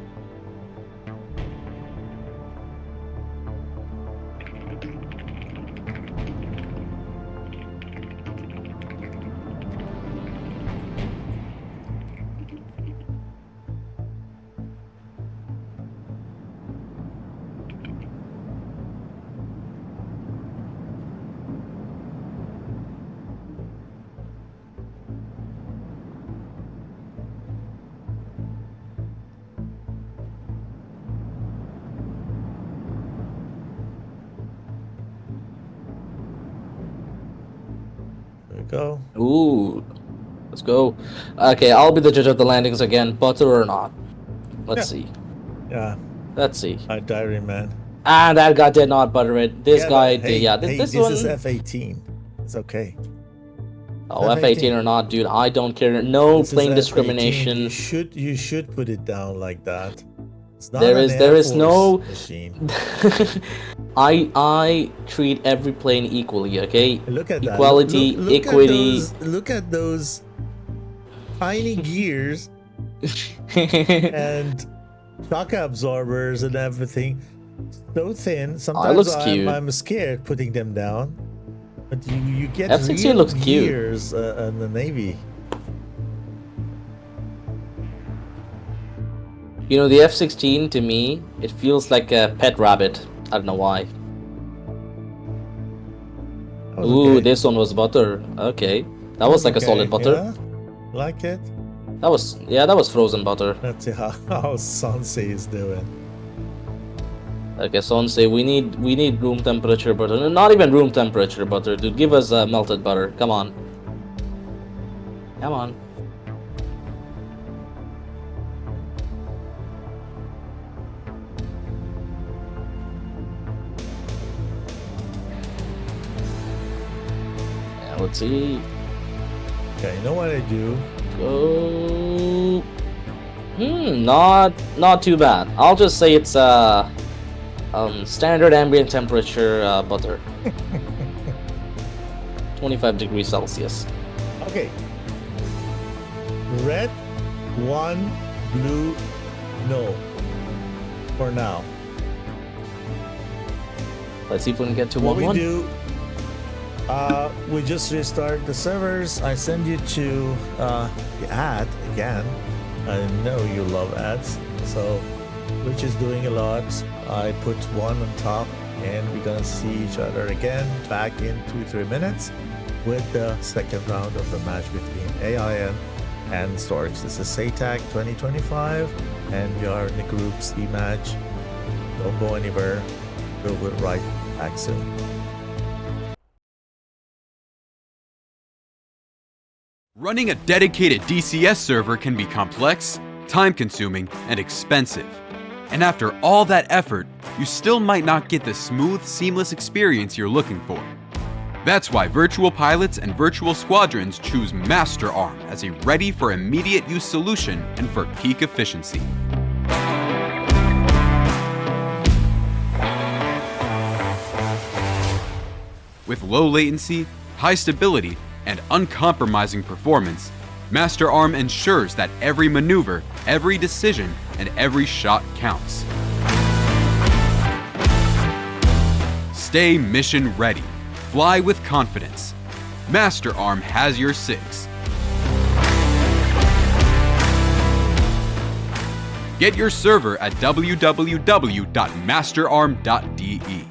go. Ooh, let's go. Okay, I'll be the judge of the landings again, butter or not. Let's see. Yeah, Let's see. diary man. Ah, that guy did not butter it. This Yeah, guy but did. Yeah, hey, this this one. is F-18. It's okay. Oh, F-18 or not, dude. I don't care. No This is plane F-18. discrimination. You should put it down like that. It's not There an is Air no. Force machine. I treat every plane equally. Okay. Look at that. Equality, Look equity. Look at those tiny gears and shock absorbers and everything. So thin. Sometimes looks cute. I'm scared putting them down. But you get F-16 real looks cute. gears in the Navy. You know, the F-16 to me, it feels like a pet rabbit. I don't know why. Ooh, Okay. this one was butter. Okay, that was like a solid butter. Yeah? Like it? That was frozen butter. Let's see how Sensei is doing. Okay, Sonsei, we need room temperature butter. No, not even room temperature butter, dude. Give us melted butter. Come on. Come on. Yeah, let's see. Okay, you know what I do? Go. Not too bad. I'll just say it's standard ambient temperature butter. 25 degrees Celsius. Okay. Red, 1, blue, no. For now. Let's see if we can get to What we 1-1. do, we just restart the servers. I send you to the ad again. I know you love ads, so which is doing a lot. I put one on top, and we're gonna see each other again back in 2-3 minutes with the second round of the match between AIN and Storks. This is SATAC 2025, and we are in the Group C match. Don't go anywhere. We'll be right back soon. Running a dedicated DCS server can be complex, time-consuming, and expensive. And after all that effort, you still might not get the smooth, seamless experience you're looking for. That's why virtual pilots and virtual squadrons choose MasterArm as a ready-for-immediate-use solution and for peak efficiency. With low latency, high stability, and uncompromising performance, MasterArm ensures that every maneuver, every decision, and every shot counts. Stay mission ready. Fly with confidence. MasterArm has your six. Get your server at www.masterarm.de.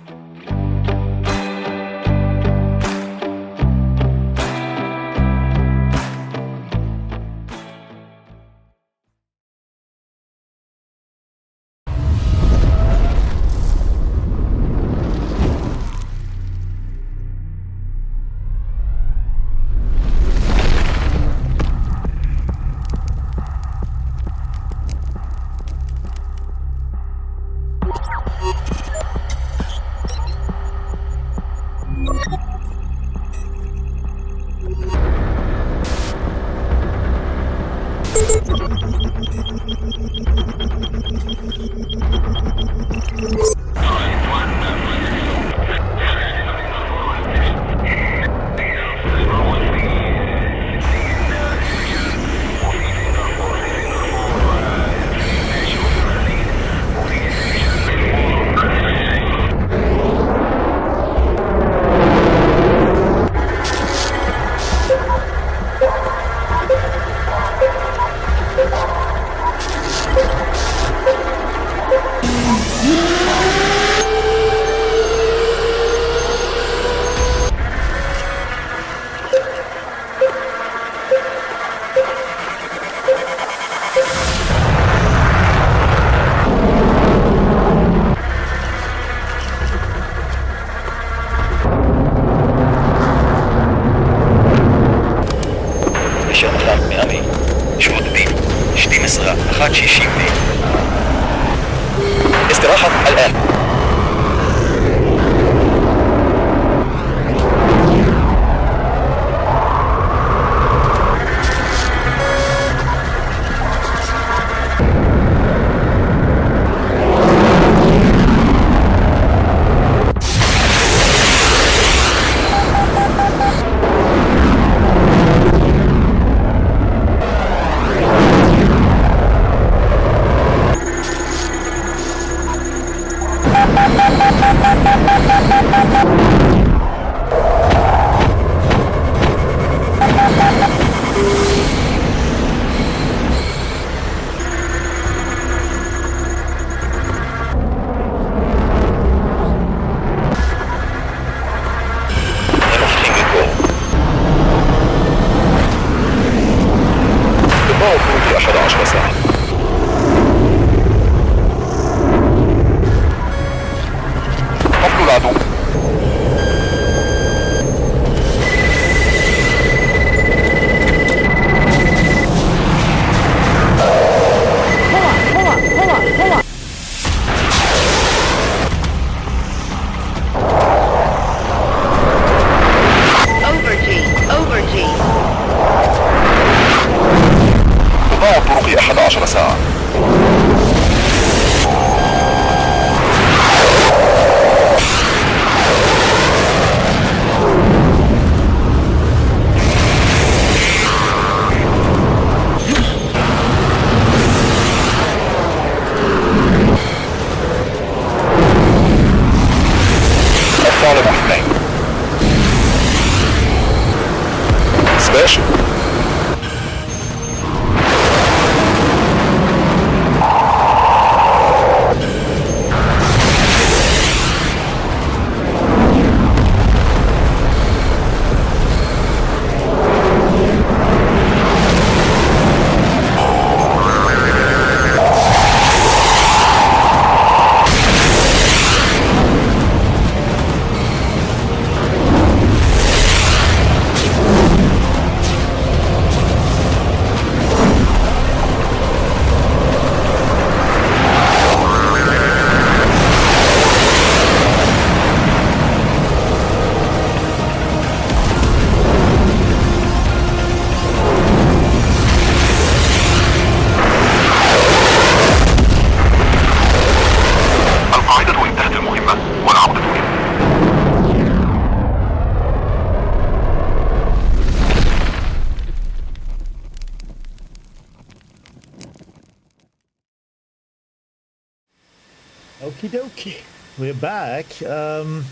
Okie dokie, we're back. And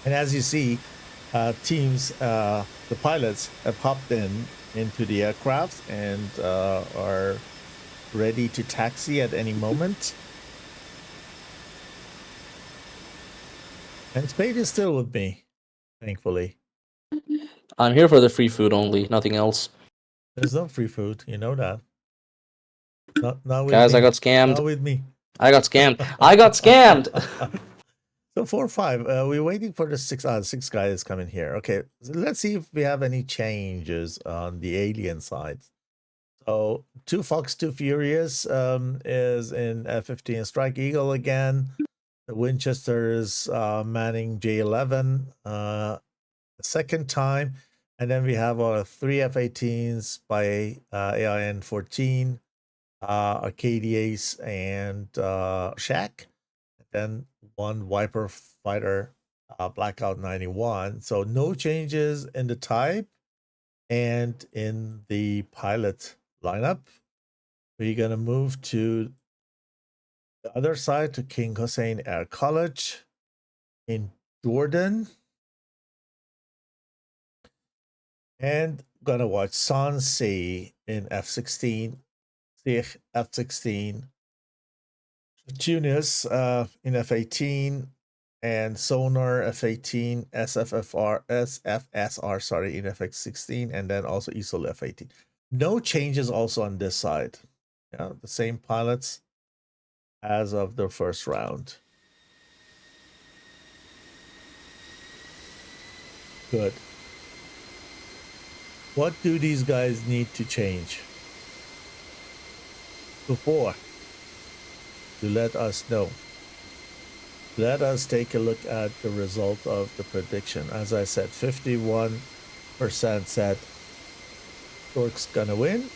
as you see, teams, the pilots have hopped into the aircraft and are ready to taxi at any moment. And Spade is still with me, thankfully. I'm here for the free food only, nothing else. There's no free food, you know that. Not with Guys, me. I got scammed. Not with me. I got scammed. I got scammed. So 4-5. We're waiting for the six guy is coming here. Okay, so let's see if we have any changes on the alien side. So 2 Fox 2 Furious is in F-15 Strike Eagle again. The Winchester is manning J-11 the second time. And then we have our 3 F-18s by AIN 14, Arcadia's and Shack. Then 1 Viper fighter, Blackout 91. So no changes in the type and in the pilot lineup. We're going to move to the other side to King Hussein Air College in Jordan. And going to watch Sansi in F-16, F-16. Tunis in F-18 and Sonar F-18, SFSR, sorry, in F-16, and then also ESOL F-18. No changes also on this side. Yeah, the same pilots as of the first round. Good. What do these guys need to change before? To let us know. Let us take a look at the result of the prediction. As I said, 51% said Storks gonna win,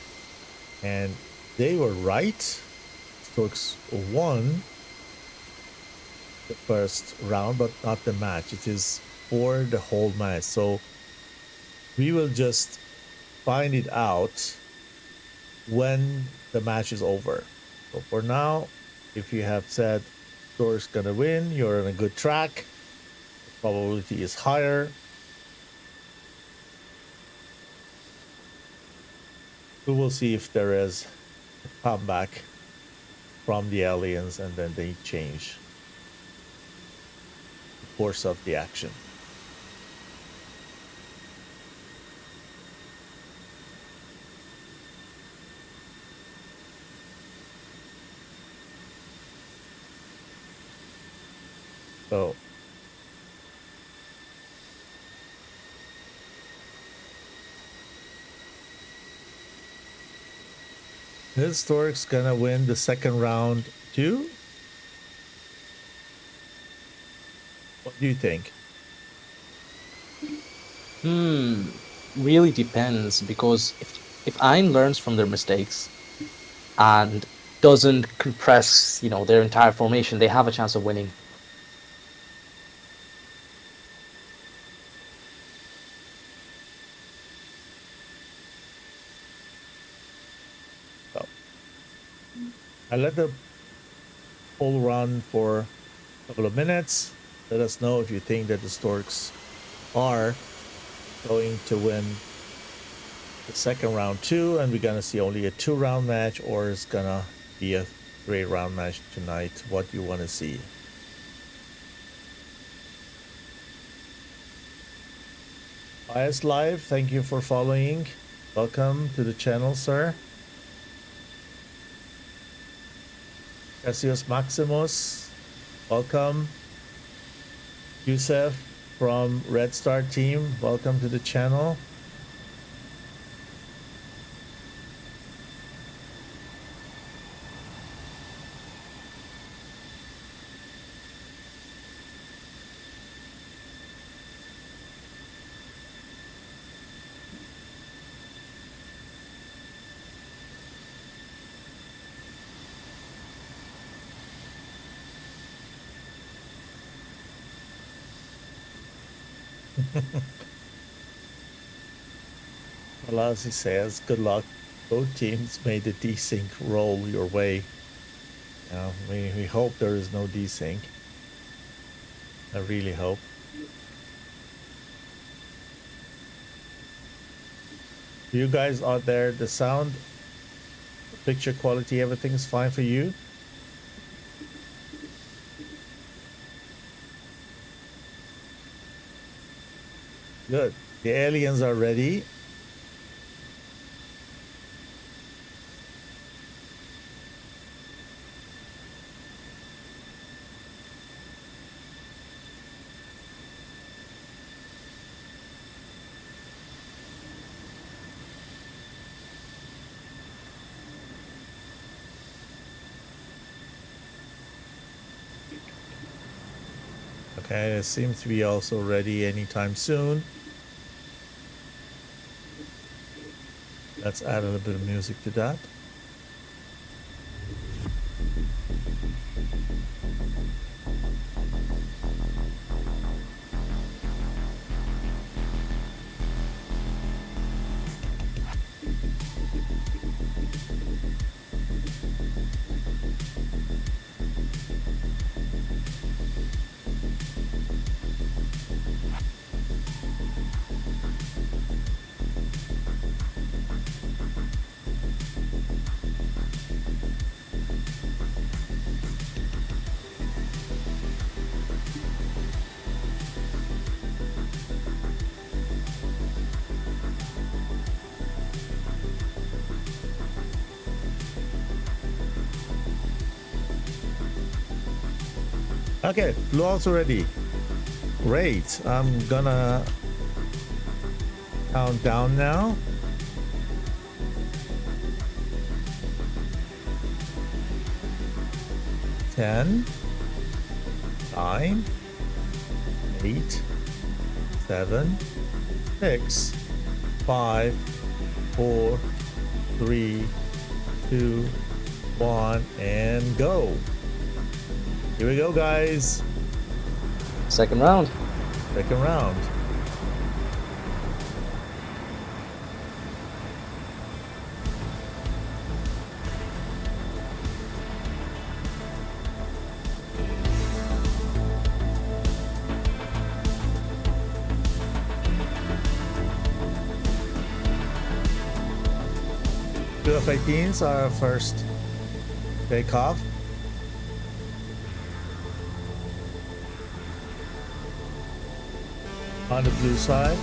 and they were right. Storks won the first round, but not the match. It is for the whole match. So we will just find it out when the match is over. So for now, if you have said Storks gonna win. You're on a good track. The probability is higher. We will see if there is a comeback from the aliens and then they change the course of the action. So is Storks gonna win the second round too? What do you think? Really depends, because if AIN learns from their mistakes and doesn't compress, their entire formation, they have a chance of winning. I let the poll run for a couple of minutes. Let us know if you think that the Storks are going to win the second round too, and we're gonna see only a 2-round match, or it's gonna be a 3-round match tonight. What do you want to see? IS Live, thank you for following. Welcome to the channel, sir. Cassius Maximus, welcome. Yusef from Red Star team, welcome to the channel. Palazzi says, good luck. Both teams made the desync roll your way. We hope there is no desync. I really hope. You guys out there, the sound, the picture quality, everything is fine for you? Good. The aliens are ready. Okay, it seems to be also ready anytime soon. Let's add a little bit of music to that. Okay, blue also ready. Great. I'm gonna count down now. 10, 9, 8, 7, 6, 5, 4, 3, 2, 1, and go. Here we go, guys. Second round. Second round. Two F-18s are first takeoff. On the blue side.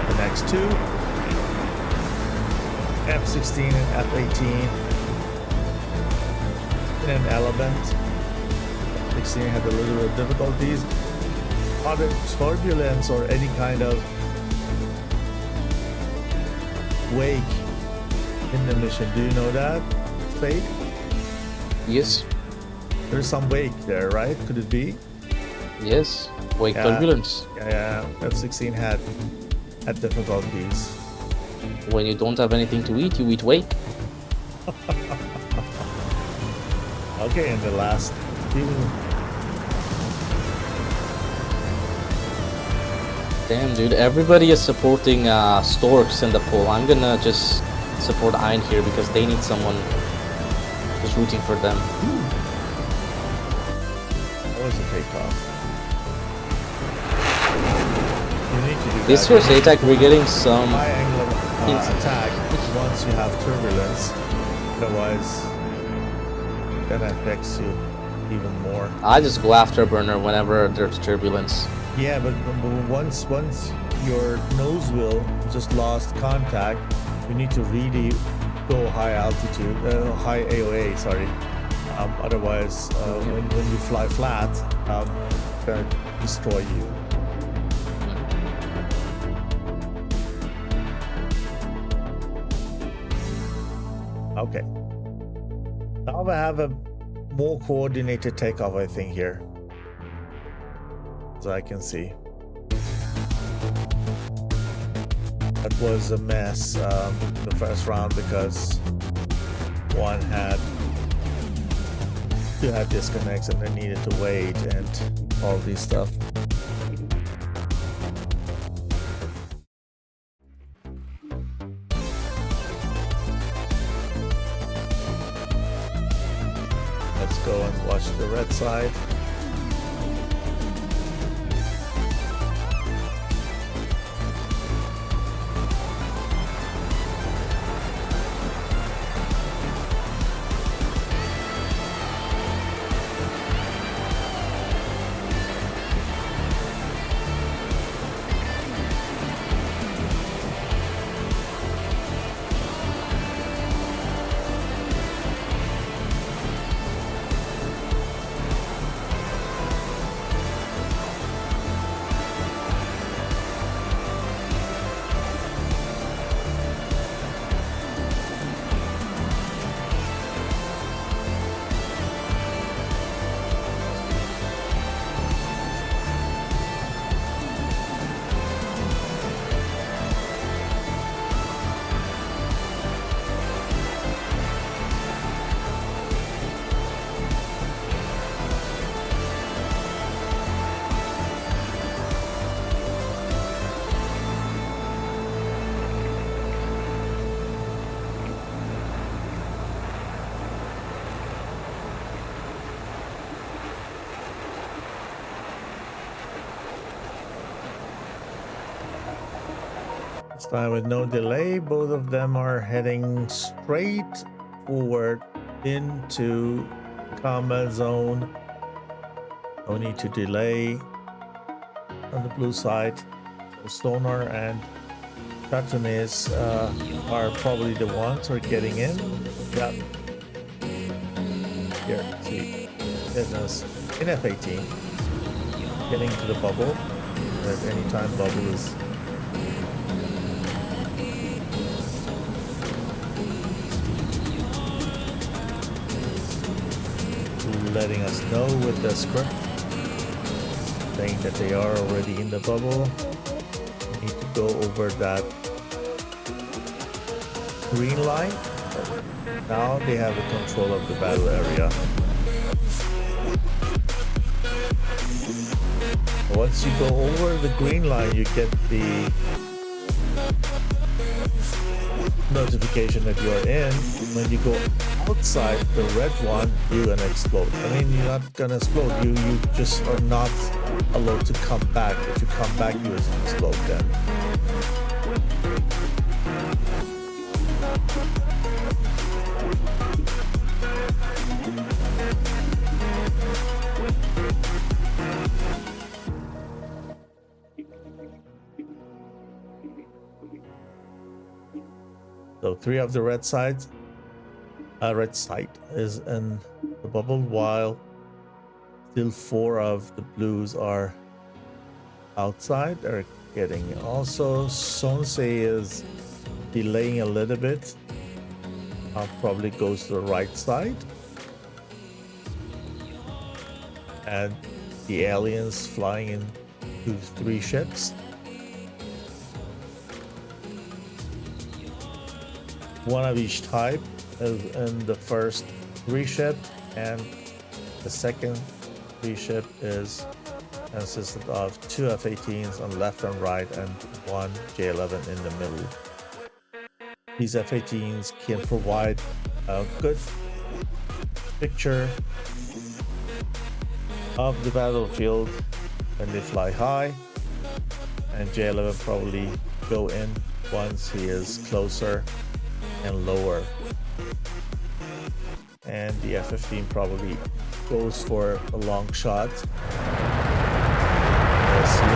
The next two. F-16 and F-18 in an element. F-16 had a little bit of difficulties. Other turbulence or any kind of wake in the mission. Do you know that, Spade? Yes. There's some wake there, right? Could it be? Yes. Wake turbulence. Yeah, F-16 had difficulties. When you don't have anything to eat, you eat wake. Okay, and the last few. Damn, dude, everybody is supporting Storks in the poll. I'm gonna just support AIN here because they need someone who's rooting for them. That was a takeoff. You need to do This that. year's ATAC, we're getting some High angle attack once you have turbulence. Otherwise, that affects you even more. I just go afterburner whenever there's turbulence. Yeah, but once your nose wheel just lost contact, you need to really go high altitude, high AOA. Sorry. Otherwise, when you fly flat, it's gonna destroy you. Okay. Now I have a more coordinated takeoff, I think, here. As I can see. That was a mess, the first round, because two had disconnects and they needed to wait and all this stuff. Let's go and watch the red side. This time with no delay, both of them are heading straight forward into combat zone. No need to delay on the blue side. So Stoner and Cartoonis are probably the ones who are getting in. Yep. Here, see, business in F-18, getting to the bubble. At any time, bubble is letting us know with the script saying that they are already in the bubble. We need to go over that green line. Now they have the control of the battle area. Once you go over the green line, you get the notification that you are in. When you go outside the red one, you're gonna explode. I mean, you're not gonna explode. You just are not allowed to come back. If you come back, you will explode then. So 3 of the red side is in the bubble, while still 4 of the blues are outside. They're getting also Sonsei is delaying a little bit. Probably goes to the right side. And the aliens flying in 2-3 ships. One of each type is in the first 3 ship, and the second 3 ship is consisted of 2 F-18s on left and right and 1 J-11 in the middle. These F-18s can provide a good picture of the battlefield when they fly high, and J-11 probably go in once he is closer and lower, and the F-15 probably goes for a long shot. Let's see.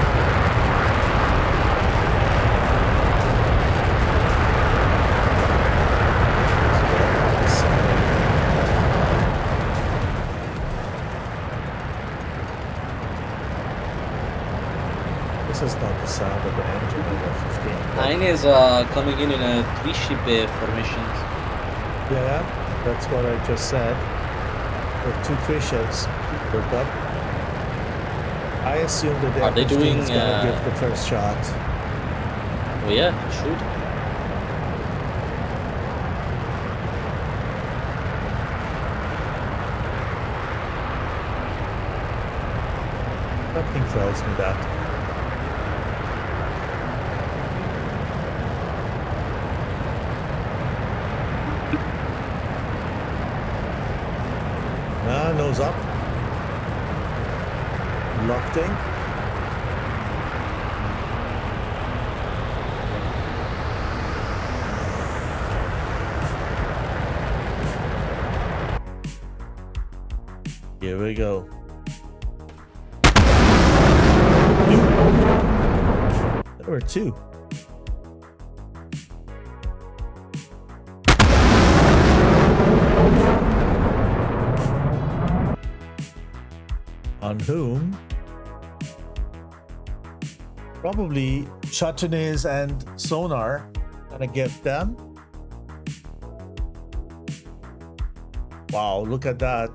This is not the sound of the engine of the F-15. AIN is coming in a 3-ship formation. Yeah, that's what I just said. There are 2-3 ships built up. I assume that Are they doing gonna give the first shot. Oh yeah, shoot. Something tells me that. Nose up. Locked in. Here we go. There were 2. On whom? Probably Chutneys and Sonar. Gonna get them. Wow, look at that.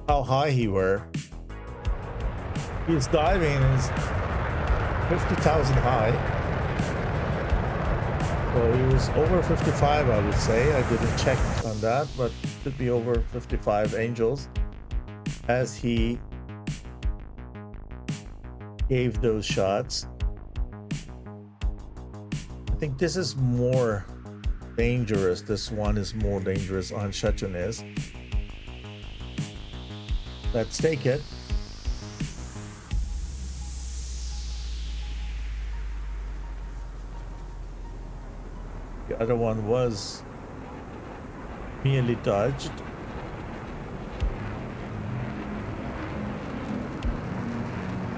How high he were. He's diving and is 50,000 high. So he was over 55, I would say. I didn't check on that, but should be over 55 angels as he gave those shots. I think this is more dangerous. This one is more dangerous on Chutneys. Let's take it. The other one was merely dodged.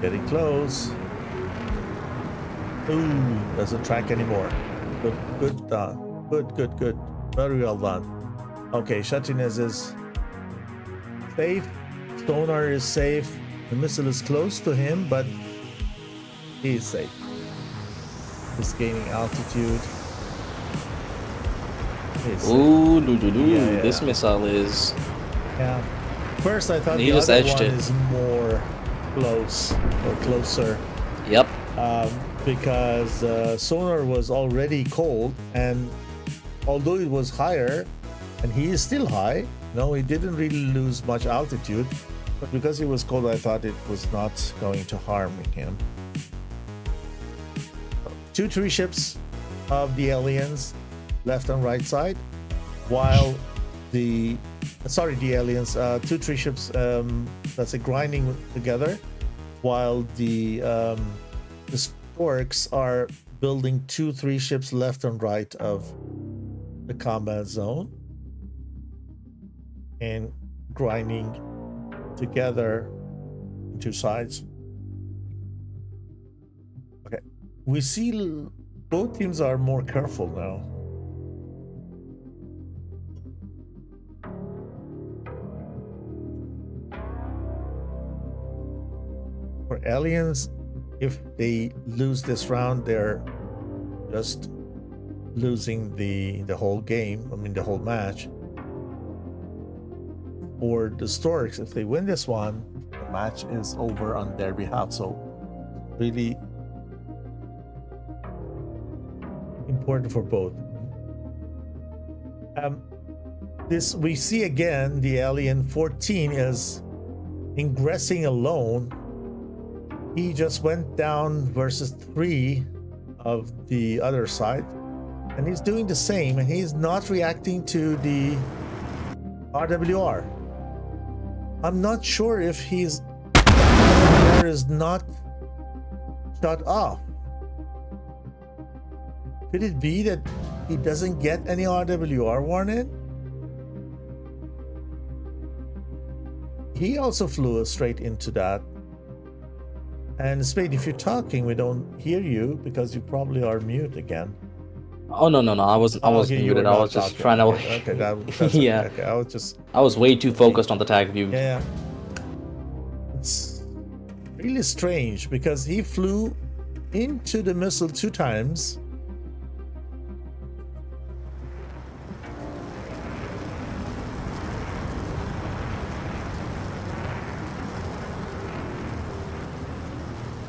Getting close. Ooh, doesn't track anymore. Good done. Good. Very well done. Okay, Chutneys is safe. Sonar is safe. The missile is close to him, but he is safe. He's gaining altitude. Ooh, Yeah. This missile is... Yeah. First I thought He the just other edged one it. is more close or closer. Yep. Because Sonar was already cold, and although it was higher, and he is still high, no, he didn't really lose much altitude, but because he was cold, I thought it was not going to harm him. 2-3 ships of the aliens left and right side, while the aliens, 2-3 ships, let's say grinding together, while the Storks are building 2-3 ships left and right of the combat zone and grinding together in 2 sides. Okay, we see both teams are more careful now. For aliens, if they lose this round, they're just losing the whole game. I mean, the whole match. For the Storks, if they win this one, the match is over on their behalf. So, really important for both. This we see again. The alien 14 is ingressing alone. He just went down versus 3 of the other side, and he's doing the same, and he's not reacting to the RWR. I'm not sure if his RWR is not shut off. Could it be that he doesn't get any RWR warning? He also flew straight into that. And Spade, if you're talking, we don't hear you because you probably are mute again. Oh no, I wasn't Okay, you muted. were I not was just talking. trying to. Okay, that's Yeah. okay. I was way too focused on the tag view. Yeah. It's really strange because he flew into the missile 2 times.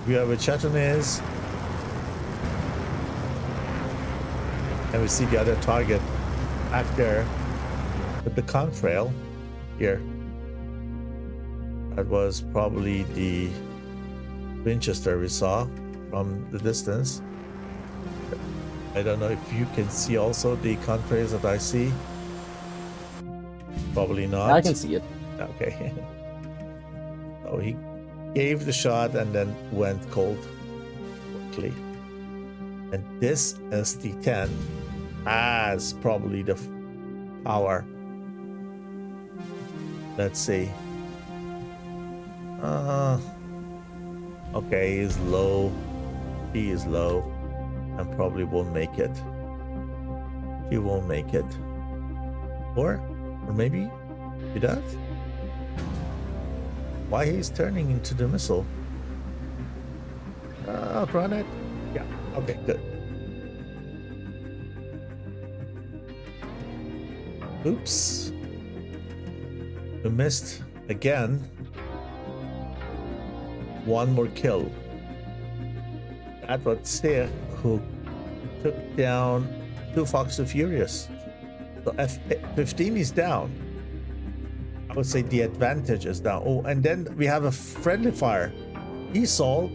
We have a Chatonese, and we see the other target back there with the contrail here. That was probably the Winchester we saw from the distance. I don't know if you can see also the contrails that I see. Probably not. I can see it. Okay. So he gave the shot and then went cold quickly. And this ST-10 has probably the power. Let's see. Okay, he's low. He is low and probably won't make it. He won't make it. Or maybe he does. Why he's turning into the missile? Outrun it. Yeah. Okay. Good. Oops. We missed again. One more kill. That was Steer who took down 2 Fox Furious. So F-15 is down. I would say the advantage is down. Oh, and then we have a friendly fire. ESOL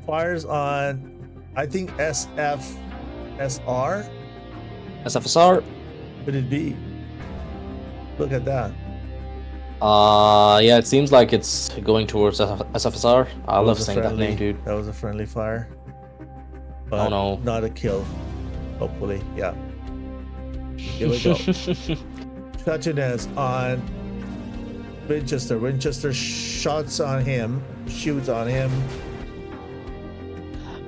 fires on, I think, SFSR. SFSR? Could it be? Look at that. Yeah, it seems like it's going towards SFSR. I love saying that name, dude. That was a friendly fire. But Oh no. not a kill. Hopefully, yeah. Here we go. Chatinez on Winchester. Winchester shoots on him.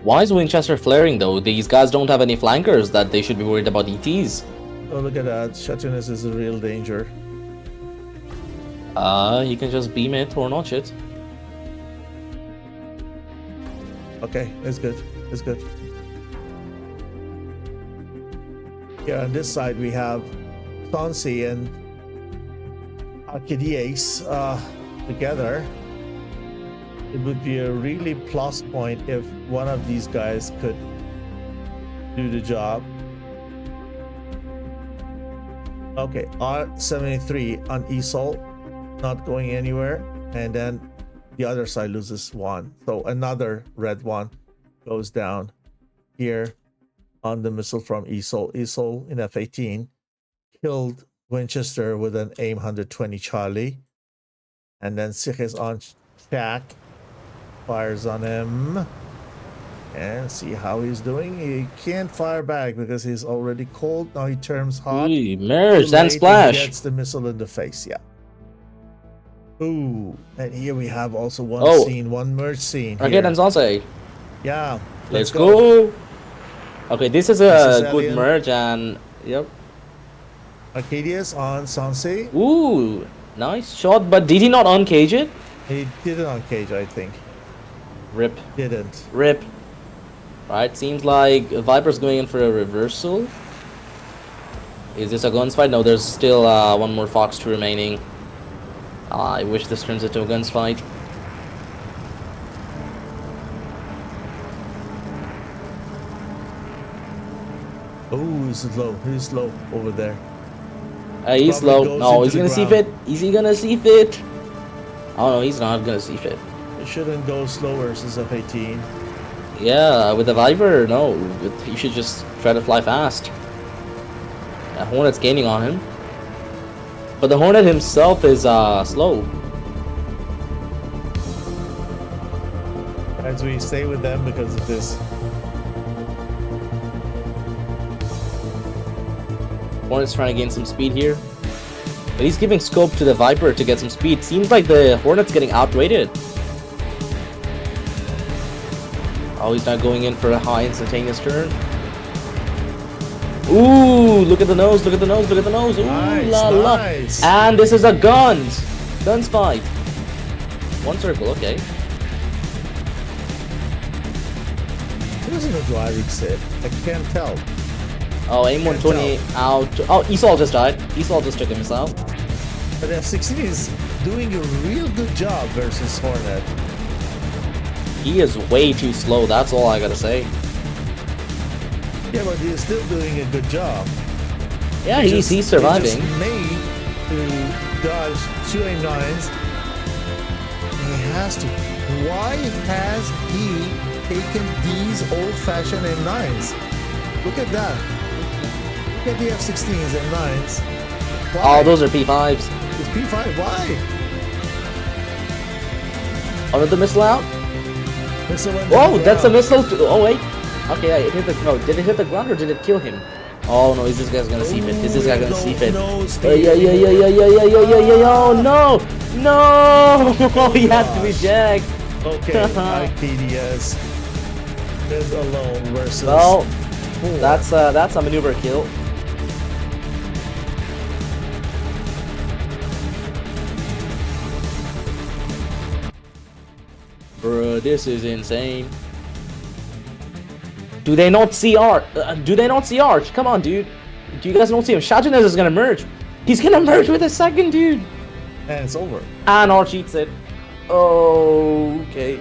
Why is Winchester flaring though? These guys don't have any flankers that they should be worried about ETs. Oh, look at that. Chatinez is a real danger. You can just beam it or notch it. Okay, it's good. It's good. Here on this side we have Sonsi and Arcadiace together. It would be a really plus point if one of these guys could do the job. Okay, R73 on ESOL, not going anywhere, and then the other side loses 1. So another red one goes down here. on the missile from ESOL. ESOL in F-18 killed Winchester with an AIM 120 Charlie. And then Sikh is on track, fires on him. And see how he's doing. He can't fire back because he's already cold. Now he turns hot. Merge and splash. He gets the missile in the face, yeah. Ooh, and here we have also one scene, one merge scene. Okay, then Zansei. Yeah. Let's go. Okay, this is a good Alien. merge and yep. Arcadius on Sansei. Ooh, nice shot, but did he not uncage it? He did it on cage, I think. Rip. Didn't. Rip. Right, seems like Viper's going in for a reversal. Is this a guns fight? No, there's still one more Fox 2 remaining. I wish this turns into a guns fight. Oh, he's low over there. He's Probably low. goes No, into he's the gonna see ground. fit. Is he gonna see fit? Oh no, he's not gonna see fit. It shouldn't go slower since F-18. Yeah, with the Viper, no. You should just try to fly fast. Yeah, Hornet's gaining on him. But the Hornet himself is slow. As we stay with them because of this. Hornet's trying to gain some speed here. But he's giving scope to the Viper to get some speed. Seems like the Hornet's getting outrated. Oh, he's not going in for a high instantaneous turn. Ooh, look at the nose, look at the nose, look at the nose. Ooh, Nice. And this is a guns fight. One circle, okay. It wasn't a driving sit. I can't tell. Oh, AIM 128 out. Oh, Esol just died. Esol just took himself. But F-16 is doing a real good job versus Hornet. He is way too slow, that's all I gotta say. Yeah, but he's still doing a good job. Yeah, he's surviving. He just made to dodge 2 AIM-9s. He has to. Why has he taken these old-fashioned AIM-9s? Look at that. Look at the F-16s and 9s. Why? Oh, those are P5s. It's P5. Why? Oh, did the missile out? Missile went Oh, down. that's a missile too. Oh, wait. Okay, yeah, it hit the. No, did it hit the ground or did it kill him? Oh no, is this guy's gonna see fit? Is this guy gonna see fit? No, Yeah. Oh no! No! He had to be jacked. Okay, IPDS is alone versus. Well, four. that's a maneuver kill. Bro, this is insane. Do they not see Arch? Do they not see Arch? Come on, dude. Do you guys not see him? Shajanez is gonna merge. He's gonna merge with a second dude. And it's over. And Arch eats it. Okay.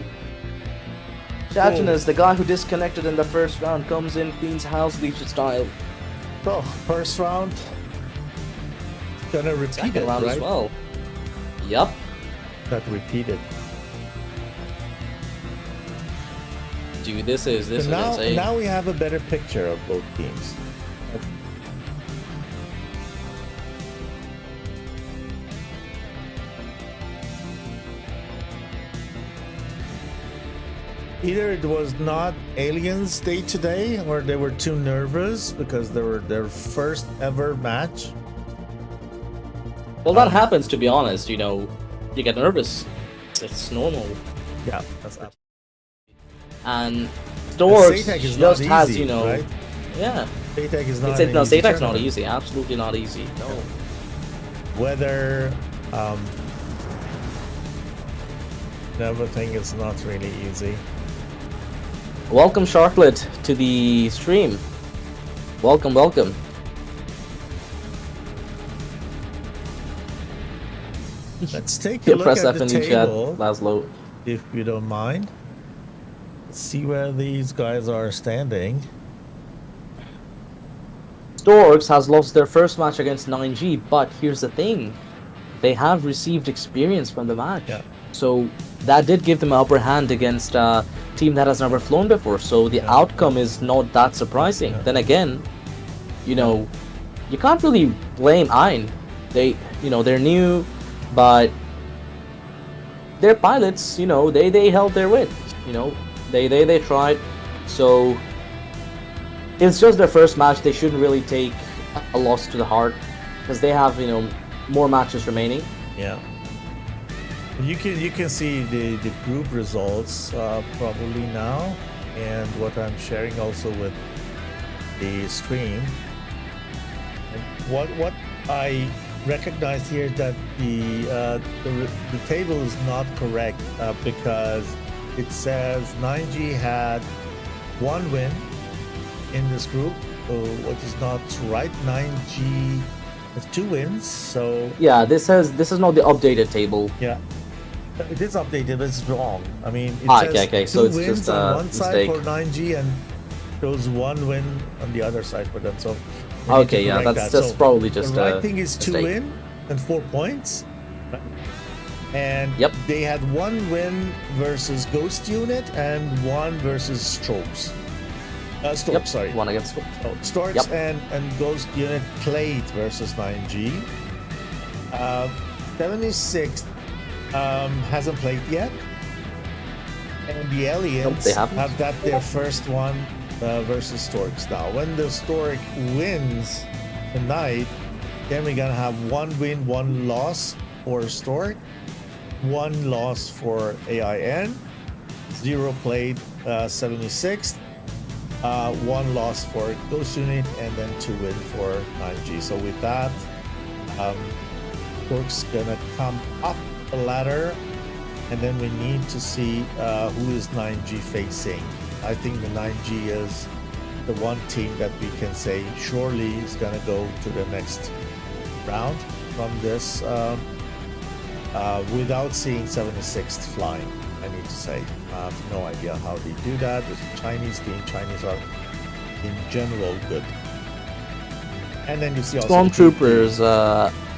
Shajanez, the guy who disconnected in the first round, comes in, cleans house, leaves with style. So, first round. Gonna repeat Second it, round right? as well. Yup. Got repeated. Dude, this is So now, insane. now we have a better picture of both teams. Either it was not Aliens Day today, or they were too nervous because they were their first ever match. Well, that happens, to be honest. You know, you get nervous. It's normal. Yeah, that's absolutely. And Storks SATAC is just not has, easy, you know, right? yeah. SATAC is not. It's an no, easy SATAC's not tournament. easy. Absolutely not easy. No. Weather, and everything is not really easy. Welcome, Sharklet, to the stream. Welcome, welcome. Let's take a You look press at F the in the chat, table, Laszlo. if you don't mind. Let's see where these guys are standing. Storks has lost their first match against 9G, but here's the thing. They have received experience from the match. Yeah. So that did give them an upper hand against a team that has never flown before. So the outcome is not that surprising. Then again, you know, you can't really blame AIN. They're new, but their pilots, you know, they held their win. You know, they tried. So it's just their first match. They shouldn't really take a loss to the heart because they have, you know, more matches remaining. Yeah. You can see the group results probably now, and what I'm sharing also with the stream. And what I recognize here that the table is not correct because it says 9G had one win in this group, which is not right. 9G has 2 wins, so yeah, this is not the updated table. Yeah. It is updated, but it's wrong. I mean, it says okay. 2 So it's wins just on a one side mistake. for 9G and shows 1 win on the other side for them. So we need Okay, to yeah, correct that's that. just So probably just the right a thing is 2 mistake. win and 4 points. Right? And Yep. they had 1 win versus Ghost Unit and 1 versus Storks. Storks, Yep, sorry. one against. Storks Yep. and Ghost Unit played versus 9G. 76 hasn't played yet, and the Aliens Nope, they haven't. have got their first one versus Storks now. When the Stork wins tonight, then we're gonna have 1 win, 1 loss for Stork, 1 loss for AIN, 0 played 76. 1 loss for Ghost Unit, and then 2 win for 9G. So with that, Storks gonna come up the ladder, and then we need to see who is 9G facing. I think the 9G is the one team that we can say surely is gonna go to the next round from this without seeing 76th flying. I need to say, I have no idea how they do that. With the Chinese team, Chinese are in general good. And then you see also Stormtroopers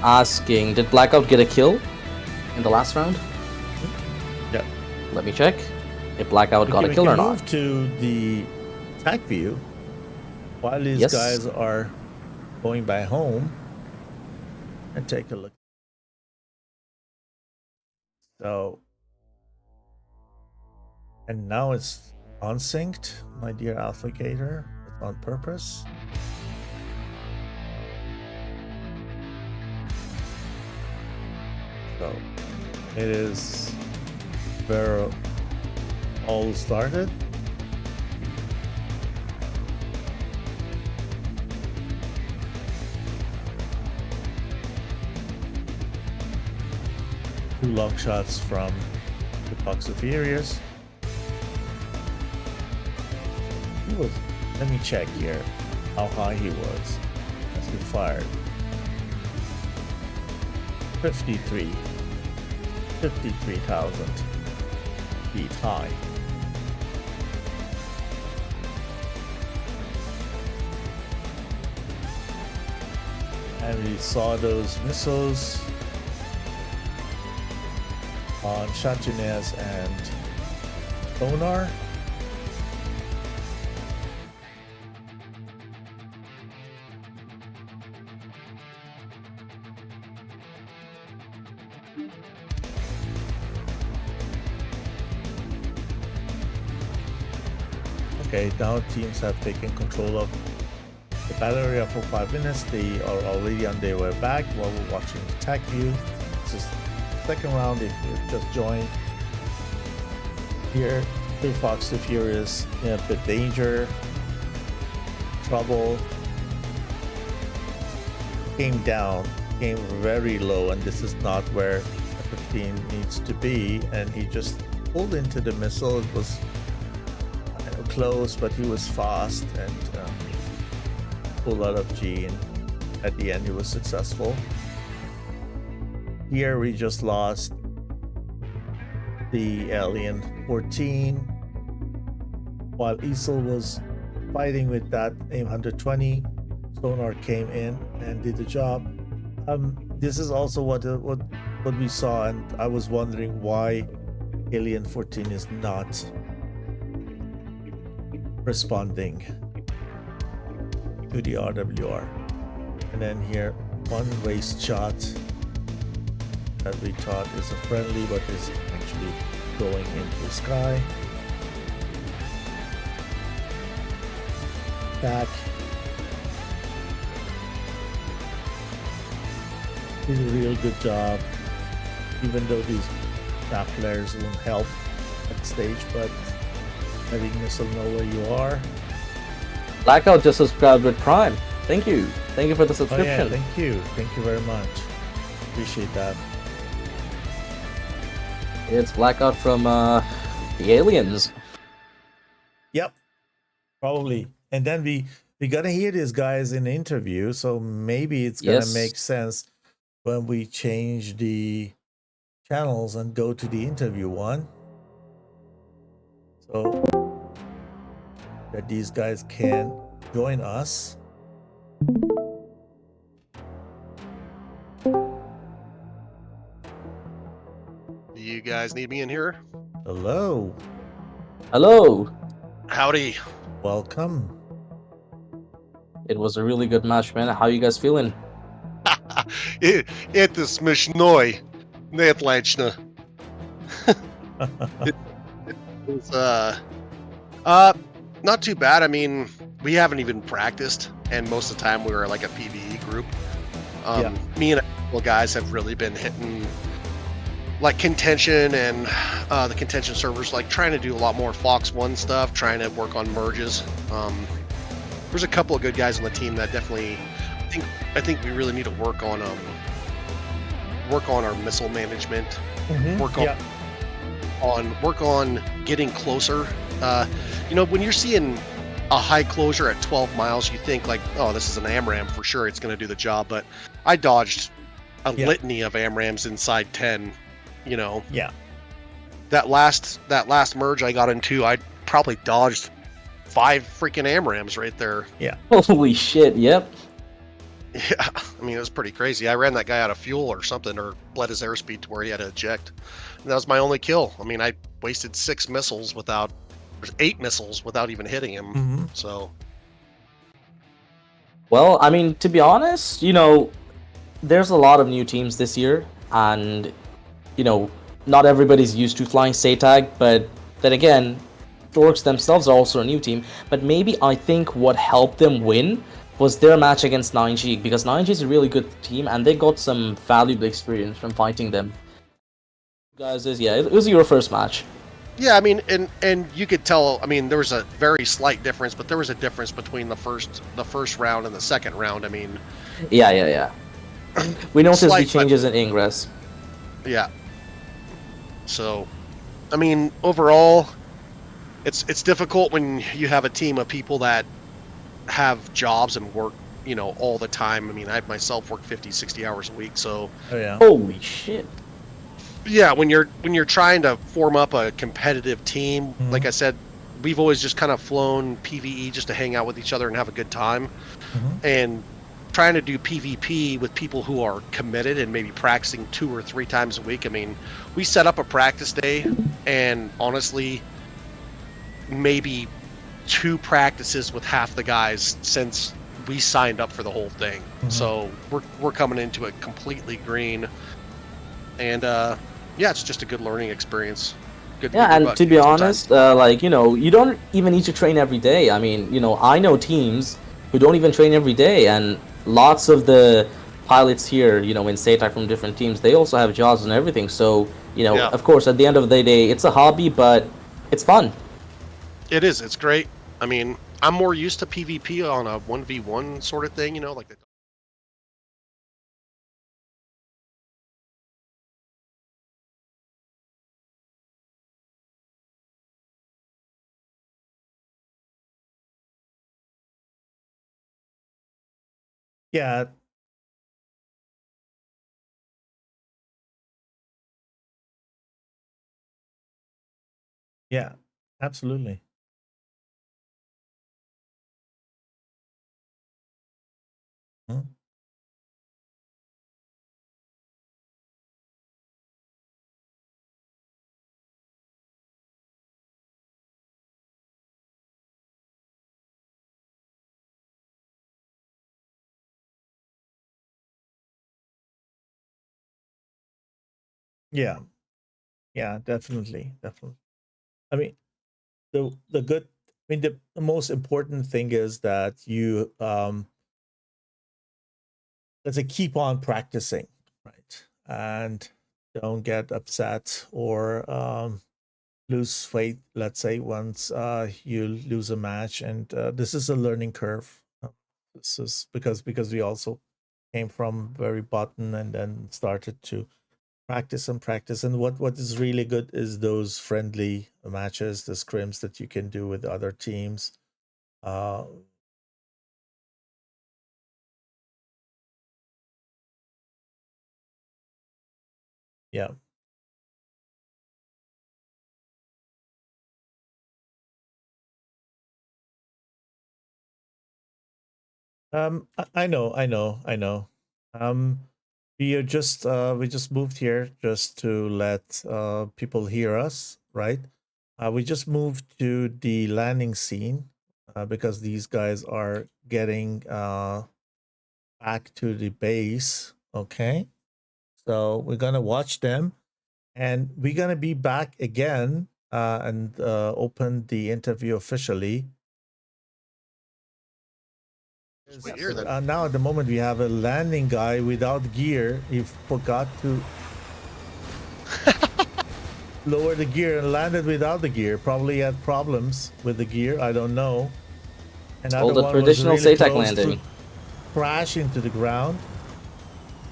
asking, did Blackout get a kill in the last round? Yeah. Let me check if Blackout got a We kill can or not. move to the attack view while these Yes. guys are going back home and take a look. So, and now it's unsynced, my dear Alpha Gator. It's on purpose. So, it is where all started. Two long shots from the Box of Furious. He was, let me check here how high he was as he fired. 53,000 feet high. And we saw those missiles on Chantinez and Sonar. Okay, now teams have taken control of the battle area for 5 minutes. They are already on their way back while we're watching the attack view. This is the second round if you just joined. Here, Two Fox the Furious in a bit danger, trouble. Came down, came very low, and this is not where F-15 needs to be. And he just pulled into the missile. It was close, but he was fast and pulled out of G, and at the end he was successful. Here we just lost the Alien 14 while Easel was fighting with that AIM 120. Sonar came in and did the job. This is also what what we saw, and I was wondering why Alien 14 is not responding to the RWR. And then here, one waste shot that we thought is a friendly, but is actually going into the sky. Back. Did a real good job, even though these back flares won't help at stage, but having missile know where you are. Blackout just subscribed with Prime. Thank you. Thank you for the Oh yeah, subscription. thank you. Thank you very much. Appreciate that. It's Blackout from the Aliens. Yep, probably. And then we gotta hear these guys in the interview, so maybe it's gonna Yes. make sense when we change the channels and go to the interview one, so that these guys can join us. You guys need me in here? Hello, Hello. Howdy. welcome. It was a really good match, man. How you guys feeling? Это смешной. Не отлично. It's not too bad. I mean, we haven't even practiced, and most of the time we were like a PvE group. Yeah. Me and a couple of guys have really been hitting like contention and the contention servers, like trying to do a lot more Fox 1 stuff, trying to work on merges. There's a couple of good guys on the team that definitely I think we really need to work on our missile management, work on getting closer. You know, when you're seeing a high closure at 12 miles, you think like, oh, this is an AMRAM for sure, it's going to do the job. But I dodged a litany of AMRAMs inside 10. You know, that last merge I got into, I probably dodged 5 freaking AMRAMs right there. Yeah. Holy shit, yep. Yeah, I mean, it was pretty crazy. I ran that guy out of fuel or something, or bled his airspeed to where he had to eject. And that was my only kill. I mean, I wasted 8 missiles without even hitting him. So. Well, I mean, to be honest, you know, there's a lot of new teams this year, and, you know, not everybody's used to flying SATAC, but then again, Storks themselves are also a new team. But maybe I think what helped them win was their match against 9G, because 9G is a really good team, and they got some valuable experience from fighting them. Guys, it was your first match. Yeah, I mean, and you could tell. I mean, there was a very slight difference, but there was a difference between the first round and the second round. I mean, yeah. We noticed the slight, changes in ingress. Yeah. So, I mean, overall, it's difficult when you have a team of people that have jobs and work, you know, all the time. I mean, I myself work 50, 60 hours a week, so. Oh yeah. Holy shit. Yeah, when you're trying to form up a competitive team, like I said, we've always just kind of flown PvE just to hang out with each other and have a good time. And trying to do PvP with people who are committed and maybe practicing 2 or 3 times a week. I mean, we set up a practice day, and honestly, maybe 2 practices with half the guys since we signed up for the whole thing. So we're coming into it completely green, and yeah, it's just a good learning experience. Good. Yeah, and to be honest, like, you know, you don't even need to train every day. I mean, you know, I know teams who don't even train every day, and lots of the pilots here, you know, in SATAC from different teams, they also have jobs and everything. So, you know, of course, at the end of the day, it's a hobby, but it's fun. It is. It's great. I mean, I'm more used to PvP on a 1v1 sort of thing, you know, like the. Yeah. Yeah, absolutely. Yeah, yeah, definitely, definitely. I mean, the good. I mean, the most important thing is that you let's say keep on practicing, right? And don't get upset or lose faith. Let's say once you lose a match, and this is a learning curve. This is because we also came from very bottom and then started to practice and practice. And what is really good is those friendly matches, the scrims that you can do with other teams. Yeah. I know, I know, I know. We just moved here just to let people hear us, right? We just moved to the landing scene because these guys are getting back to the base. Okay, so we're gonna watch them, and we're gonna be back again and open the interview officially. Wait here then. Now at the moment we have a landing guy without gear. He forgot to lower the gear and landed without the gear. Probably had problems with the gear. I don't know. All the traditional SATAC landing. Crash into the ground.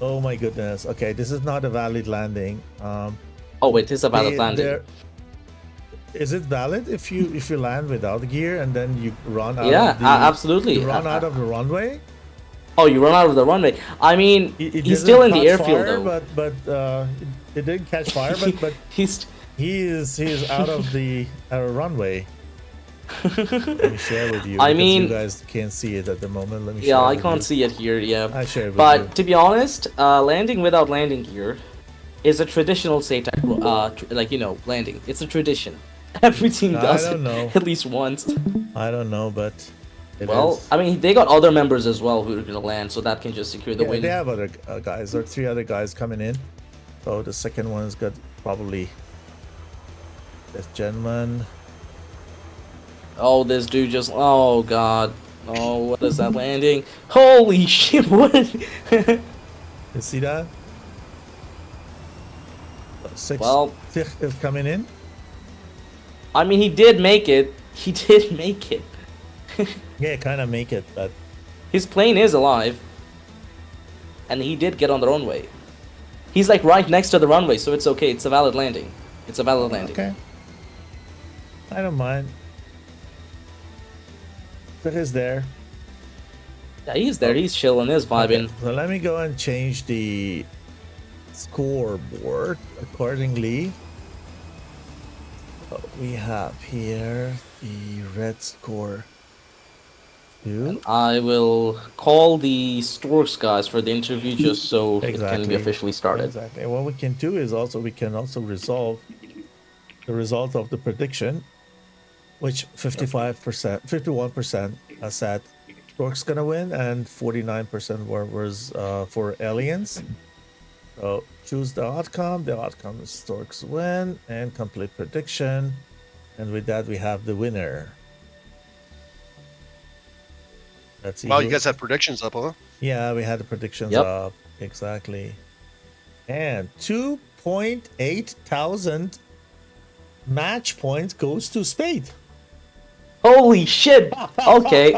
Oh my goodness. Okay, this is not a valid landing. Oh, it is a valid landing. Is it valid if you land without gear and then you run out? Yeah, of the, absolutely. You run out of the runway. Oh, you run out of the runway. I mean, he's still in the airfield though. But it didn't catch fire. But he is out of the runway. Let me share with you. I mean, you guys can't see it at the moment. Let me. Yeah, I can't see it here. Yeah, I share it with but you. To be honest, landing without landing gear is a traditional SATAC, landing. It's a tradition. Every team does I don't know. at least once. I don't know, but I mean, they got other members as well who are gonna land, so that can just secure the win. They have other guys. There are 3 other guys coming in. So the second one's got probably this gentleman. Oh, this dude just. Oh god. Oh, what is that landing? Holy shit! What? You see that? Six is coming in. I mean, he did make it. He did make it. Yeah, kind of make it, but his plane is alive, and he did get on the runway. He's like right next to the runway, so it's okay. It's a valid landing. It's a valid landing. Okay. I don't mind. But he's there. Yeah, he's there. He's chilling. He's vibing. Okay, so let me go and change the scoreboard accordingly. So we have here the red score. And I will call the Storks guys for the interview just so it can be officially started. Exactly. And what we can do is we can also resolve the result of the prediction, which 51% said Storks gonna win, and 49% was for aliens. So choose the outcome. The outcome is Storks win and complete prediction. And with that, we have the winner. Let's see. Wow, you guys had predictions up, huh? Yeah, we had the predictions up. Exactly. And 2.8 thousand match points goes to Spade. Holy shit! Okay.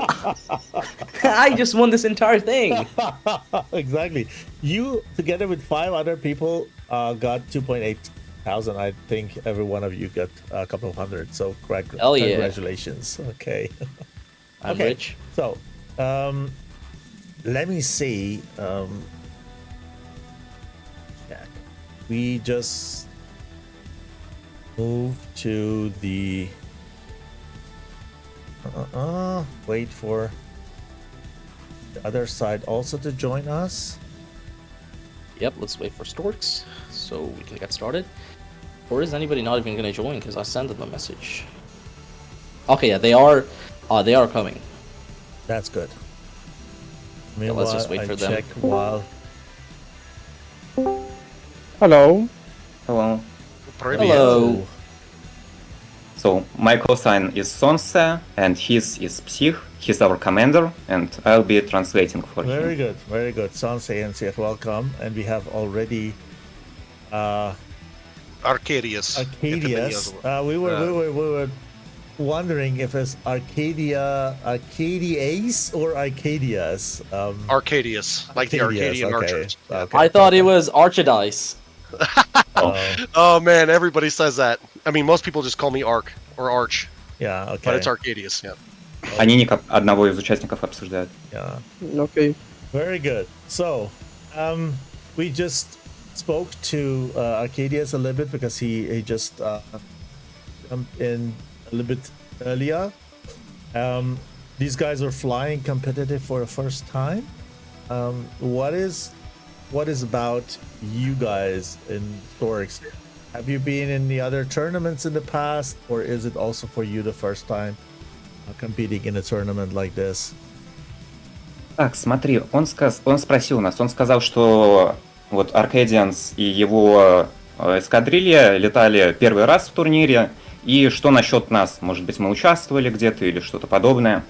I just won this entire thing. Exactly. You, together with 5 other people, got 2.8 thousand. I think every one of you got a couple of hundred. So congratulations. Yeah. Okay. I'm rich. So, let me see. We just moved to the. Wait for the other side also to join us. Yep, let's wait for Storks so we can get started. Or is anybody not even gonna join because I sent them a message? Okay, yeah, they are coming. That's good. Yeah, let's just wait for them. Check while. Hello. Hello. Hello. So my call sign is Sonse, and his is Psych. He's our commander, and I'll be translating for him. Very good, very good. Sanse and Sheikh, welcome. And we have already Arcadius. Arcadius. We were wondering if it's Arcadias or Arcadias. Arcadius, like the Arcadian archers. Okay. I thought it was Archdice. Oh man, everybody says that. I mean, most people just call me Arc or Arch, Yeah, okay. but it's Arcadius. Yeah. Они ник одного из участников обсуждают. Yeah. Okay. Very good. So, we just spoke to Arcadius a little bit because he just come in a little bit earlier. These guys are flying competitive for the first time. What is about you guys in Storks? Have you been in the other tournaments in the past, or is it also for you the first time competing in a tournament like this? Так, смотри, он спросил нас, он сказал, что вот Arcadians и его эскадрилья летали первый раз в турнире, и что насчет нас? Может быть, мы участвовали где-то или что-то подобное?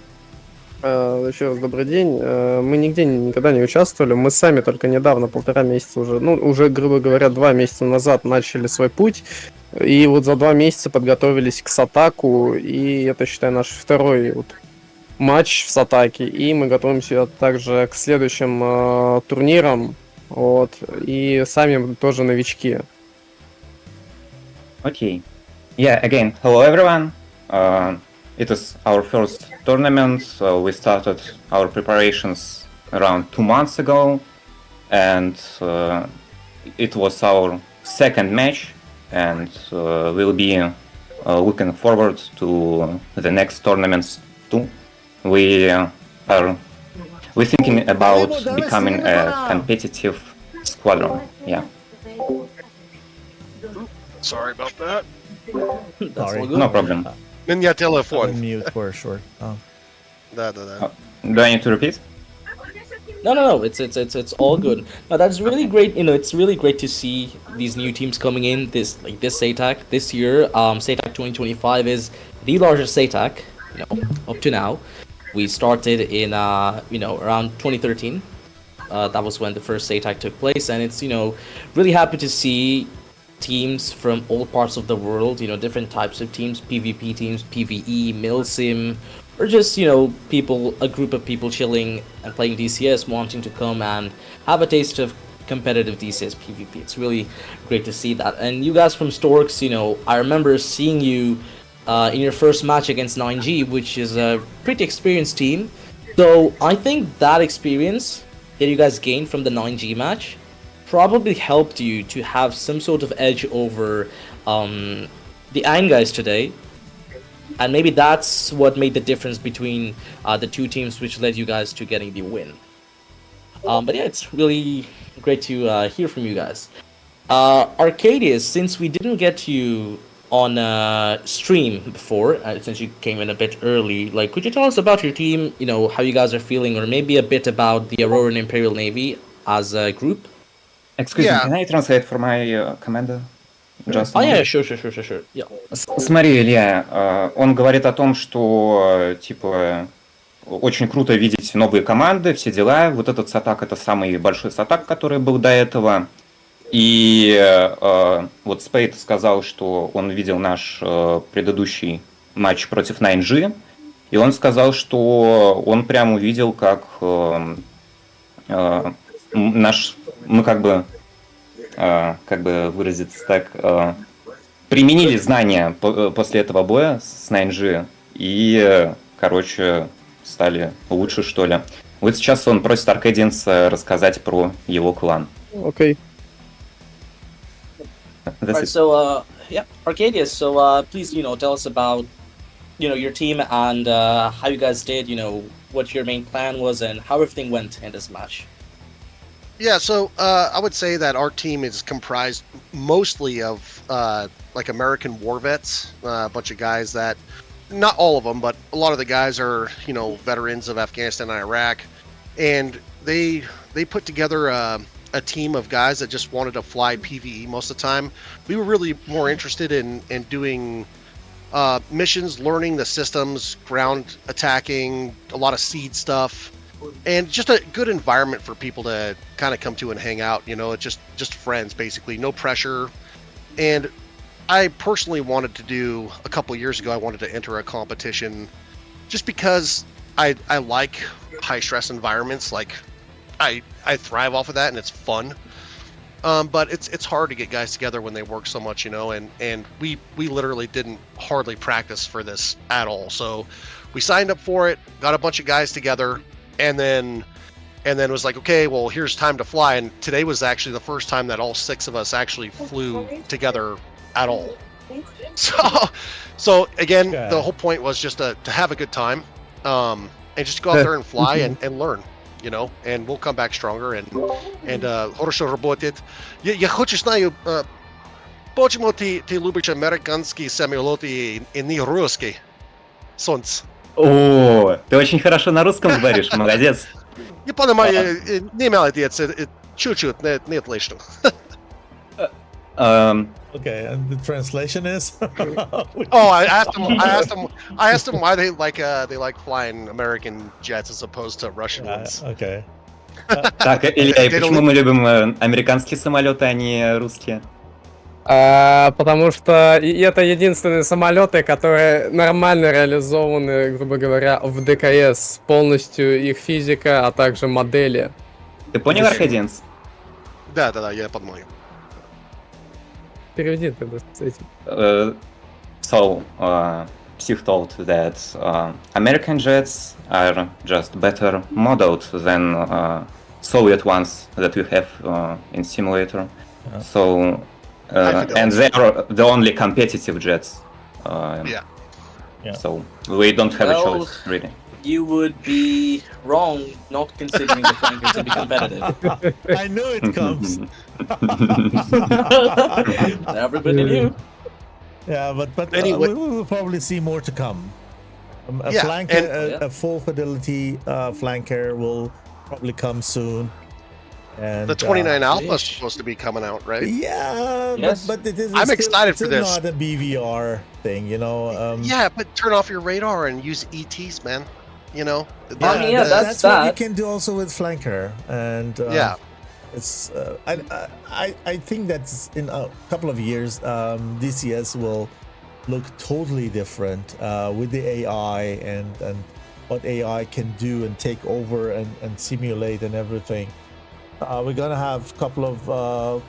Еще раз добрый день. Мы нигде никогда не участвовали. Мы сами только недавно, 1,5 месяца уже, грубо говоря, 2 месяца назад начали свой путь. И вот за 2 месяца подготовились к SATAC. И это, считай, наш второй матч в SATAC. И мы готовимся также к следующим турнирам. Вот. И сами тоже новички. Окей. Yeah, again, hello everyone. It is our first tournament. We started our preparations around 2 months ago, and it was our second match, and we'll be looking forward to the next tournaments too. We're thinking about becoming a competitive squadron. Yeah. Sorry about that. Sorry. No problem. Меня телефон. Mute for short. Oh. Да. Do I need to repeat? No. It's all good. No, that's really great. It's really great to see these new teams coming in. This SATAC this year. SATAC 2025 is the largest SATAC. Up to now. We started in around 2013. That was when the first SATAC took place, and it's really happy to see teams from all parts of the world, different types of teams, PvP teams, PvE, milsim, or just, a group of people chilling and playing DCS, wanting to come and have a taste of competitive DCS PvP. It's really great to see that. And you guys from Storks, I remember seeing you in your first match against 9G, which is a pretty experienced team. So I think that experience that you guys gained from the 9G match probably helped you to have some sort of edge over the AIN guys today, and maybe that's what made the difference between the two teams, which led you guys to getting the win. But yeah, it's really great to hear from you guys. Arcadius, since we didn't get you on stream before, since you came in a bit early, could you tell us about your team, how you guys are feeling, or maybe a bit about the Auroran Imperial Navy as a group? Excuse me, can I translate for my commander? Just yeah, sure. Yeah. Смотри, Илья, он говорит о том, что, очень круто видеть новые команды, все дела. Вот этот SATAC — это самый большой SATAC, который был до этого. И вот Спейд сказал, что он видел наш предыдущий матч против 9G, и он сказал, что он прям увидел, как мы как бы выразиться так, применили знания после этого боя с 9G и, стали лучше, что ли. Вот сейчас он просит Arcadians рассказать про его клан. Окей. Right, so Arcadius, so please, tell us about, your team and how you guys did, what your main plan was and how everything went in this match. Yeah, so I would say that our team is comprised mostly of American war vets, a bunch of guys that, not all of them, but a lot of the guys are, veterans of Afghanistan and Iraq, and they put together a a team of guys that just wanted to fly PvE most of the time. We were really more interested in doing missions, learning the systems, ground attacking, a lot of seed stuff, and just a good environment for people to kind of come to and hang out. You know, it's just friends basically, no pressure. And I personally wanted to do, a couple years ago, I wanted to enter a competition just because I like high stress environments. Like I thrive off of that, and it's fun. But it's hard to get guys together when they work so much, you know, and we literally didn't hardly practice for this at all. So we signed up for it, got a bunch of guys together, and then it was like, okay, well, here's time to fly. And today was actually the first time that all 6 of us actually flew together at all. So again, the whole point was just to have a good time, and just go out there and fly and learn. You know, and we'll come back stronger and хорошо работает. Я хочу знаю, почему ты любишь американские самолеты и не русские? Солнце. О, ты очень хорошо на русском говоришь, молодец. Я понимаю, не молодец, чуть-чуть, не отлично. Okay, and the translation is? I asked them why they like flying American jets as opposed to Russian ones. Okay. Так, Илья, и почему мы любим американские самолеты, а не русские? Потому что это единственные самолеты, которые нормально реализованы, грубо говоря, в ДКС. Полностью их физика, а также модели. Ты понял, Аркадиенс? Да, я понимаю. Переведи тогда с этим. So, Psich told that American jets are just better modeled than Soviet ones that we have in simulator. So, and they are the only competitive jets. Yeah. So we don't have a choice, really. You would be wrong not considering the flankers to be competitive. I knew it comes. Everybody knew. Yeah, but Anyway. we will probably see more to come. A Yeah, flanker, a full fidelity flanker will probably come soon. And The 29 Alpha is supposed to be coming out, right? Yeah, Yes. but it is. I'm still- excited for still this. Not a BVR thing, you know. Yeah, but turn off your radar and use ETs, man. You know? I mean, yeah, that's what you that. can do also with flanker, and Yeah. it's. I think that's in a couple of years, DCS will look totally different with the AI and what AI can do and take over and simulate and everything. We're gonna have a couple of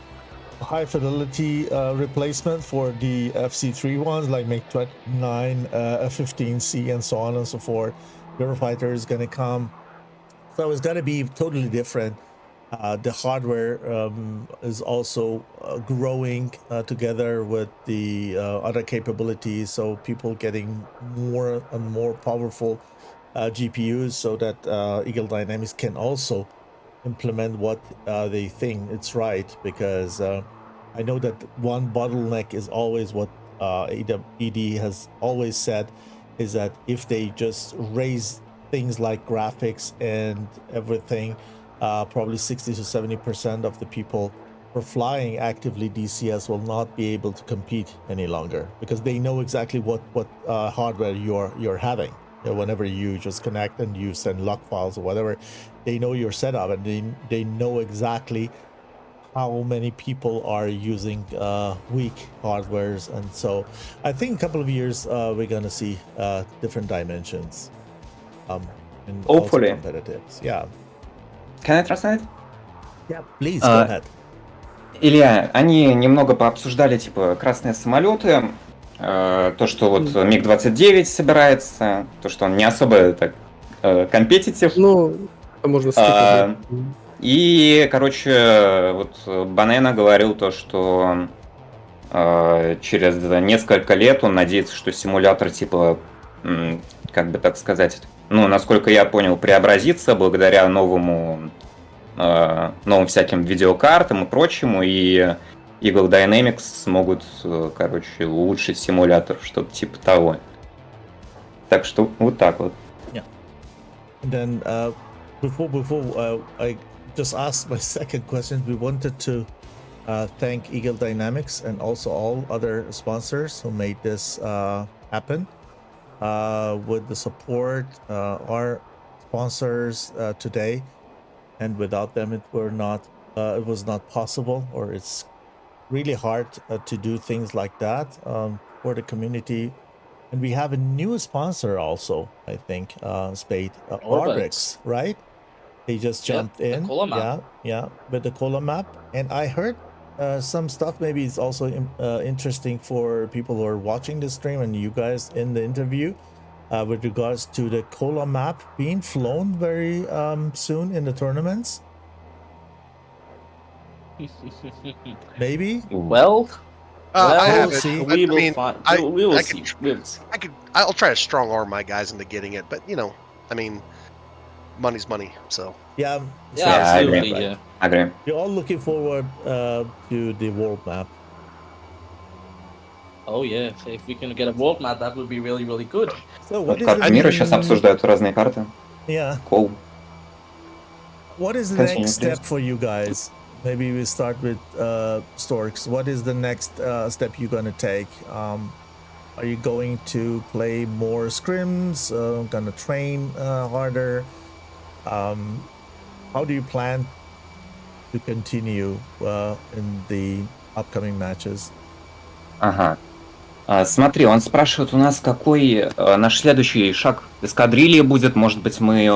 high fidelity replacement for the FC3 ones, like MiG-29, F-15C, and so on and so forth. Eurofighter is gonna come, so it's gonna be totally different. The hardware is also growing together with the other capabilities, so people getting more and more powerful GPUs, so that Eagle Dynamics can also implement what they think it's right, because I know that one bottleneck is always what ED has always said, is that if they just raise things like graphics and everything, probably 60 to 70% of the people who are flying actively DCS will not be able to compete any longer, because they know exactly what hardware you're having. Whenever you just connect and you send log files or whatever, they know your setup, and they know exactly how many people are using weak hardwares. And so I think a couple of years we're gonna see different dimensions, and Hopefully. also competitives. Yeah. Can I translate? Yeah, please go ahead. Илья, они немного пообсуждали, типа, красные самолеты, то, что вот МиГ-29 собирается, то, что он не особо так компетитив. Ну, это можно скипать. И, короче, вот Банена говорил то, что через несколько лет он надеется, что симулятор, типа, как бы так сказать, ну, насколько я понял, преобразится благодаря новым всяким видеокартам и прочему, и Eagle Dynamics смогут, короче, улучшить симулятор, что-то типа того. Так что вот так вот. Yeah. And then before I just asked my second question. We wanted to thank Eagle Dynamics and also all other sponsors who made this happen. With the support, our sponsors today, and without them, it was not possible, or it's really hard to do things like that for the community. And we have a new sponsor also, I think, Spade, Orbix, right? They just jumped in. Yeah, with the Cola map. And I heard some stuff, maybe it's also interesting for people who are watching the stream and you guys in the interview, with regards to the Cola map being flown very soon in the tournaments. Maybe? Well, I haven't. see. we will mean, find. I- We will I see. could- We will see. I'll try to strong arm my guys into getting it, but I mean, money's money. So Yeah. Yeah, I absolutely. agree. Yeah. Agree. You're all looking forward to the world map. Oh yeah. If we can get a world map, that would be really, really good. So what Вот is карты the мира сейчас обсуждают разные карты. yeah? Cool. What is the Continue, next please. step for you guys? Maybe we start with Storks. What is the next step you're gonna take? Are you going to play more scrims? Gonna train harder? How do you plan to continue in the upcoming matches? Ага. Смотри, он спрашивает у нас, какой наш следующий шаг в эскадрилье будет. Может быть, мы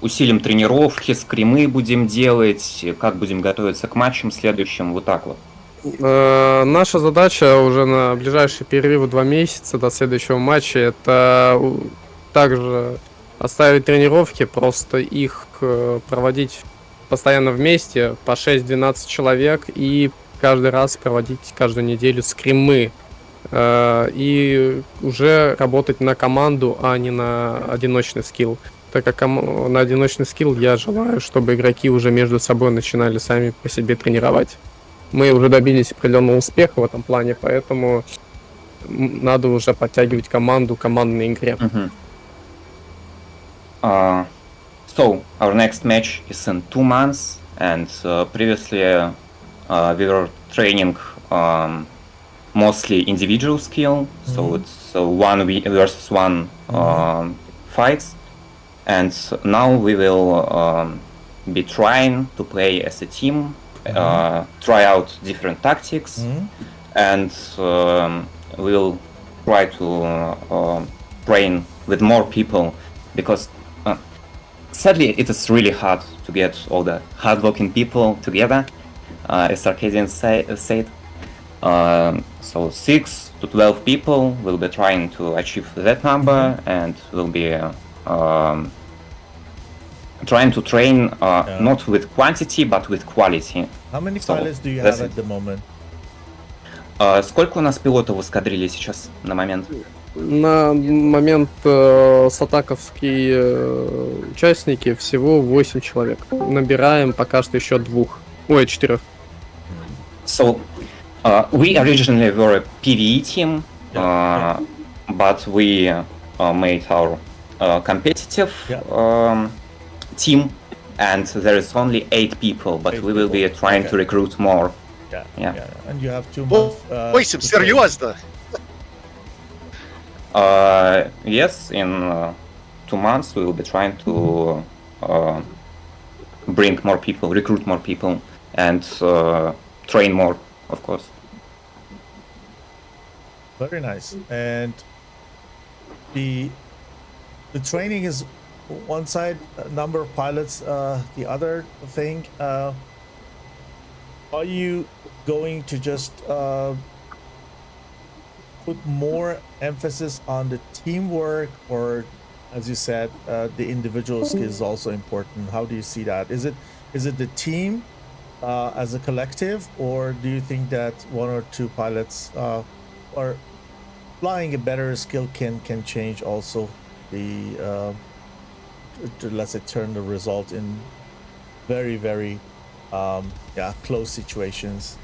усилим тренировки, скримы будем делать, как будем готовиться к матчам следующим, вот так вот. Наша задача уже на ближайший перерыв 2 месяца до следующего матча — это также оставить тренировки, просто их проводить постоянно вместе, по 6-12 человек, и каждый раз проводить каждую неделю скримы. И уже работать на команду, а не на одиночный скилл. Так как на одиночный скилл я желаю, чтобы игроки уже между собой начинали сами по себе тренировать. Мы уже добились определенного успеха в этом плане, поэтому надо уже подтягивать команду к командной игре. So, our next match is in 2 months, and previously we were training mostly individual skill, so it's 1 versus 1 fights, and now we will be trying to play as a team, try out different tactics, and we'll try to train with more people, because sadly it is really hard to get all the hardworking people together, as Arcadian said. So 6 to 12 people will be trying to achieve that number, and will be trying to train not with quantity, but with quality. How many So, pilots do you that's have it. at the moment? Сколько у нас пилотов в эскадрилье сейчас на момент? На момент сатаковские участники всего 8 человек. Набираем пока что еще 4. So, we originally were a PvE team, but we made our competitive team, and there is only 8 people, but 8 we will be people. trying Okay. to recruit more. Yeah. And you have 2 О, months. ой, серьезно? Yes, in 2 months we will be trying to bring more people, recruit more people, and train more, of course. Very nice. And the training is one side, number of pilots, the other thing. Are you going to just put more emphasis on the teamwork, or, as you said, the individual skill is also important? How do you see that? Is it the team as a collective, or do you think that 1 or 2 pilots or flying a better skill can change also the let's say turn the result in very close situations?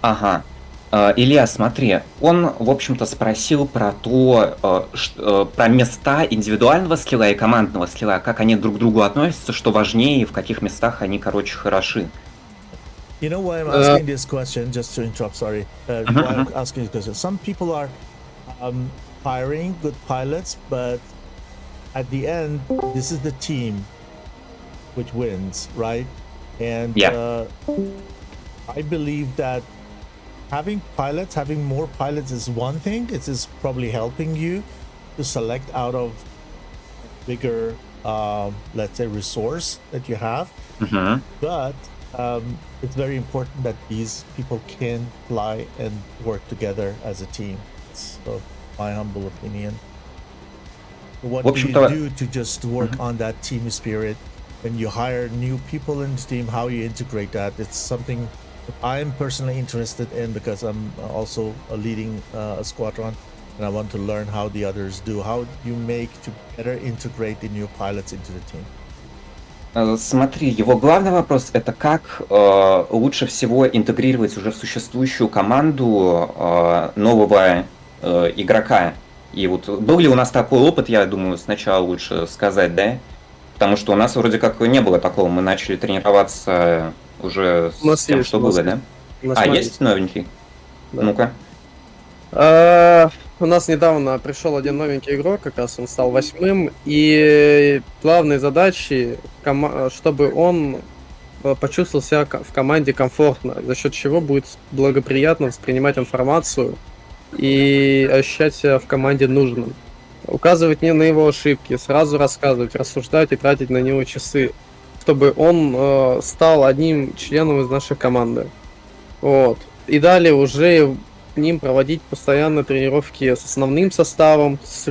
Ага. Илья, смотри, он, в общем-то, спросил про про места индивидуального скилла и командного скилла, как они друг к другу относятся, что важнее и в каких местах они, короче, хороши. You know why I'm asking this question? Just to interrupt, sorry. Why I'm asking this question? Some people are hiring good pilots, but at the end, this is the team which wins, right? And I believe that having more pilots is one thing. It is probably helping you to select out of bigger, let's say, resource that you have. But it's very important that these people can fly and work together as a team. It's my humble opinion. What do you do to just work on that team spirit when you hire new people in the team? How you integrate that? It's something I'm personally interested in because I'm also leading a squadron, and I want to learn how the others do. How you make to better integrate the new pilots into the team? Смотри, его главный вопрос — это как лучше всего интегрировать уже в существующую команду нового игрока. И вот был ли у нас такой опыт, я думаю, сначала лучше сказать, да? Потому что у нас вроде как не было такого, мы начали тренироваться уже с тем, что было, да? Есть новенький? Да. Ну-ка. У нас недавно пришел один новенький игрок, как раз он стал 8-м, и главной задачей, чтобы он почувствовал себя в команде комфортно, за счет чего будет благоприятно воспринимать информацию и ощущать себя в команде нужным. Указывать не на его ошибки, сразу рассказывать, рассуждать и тратить на него часы, чтобы он стал одним членом из нашей команды. Вот. И далее уже ним проводить постоянно тренировки с основным составом, с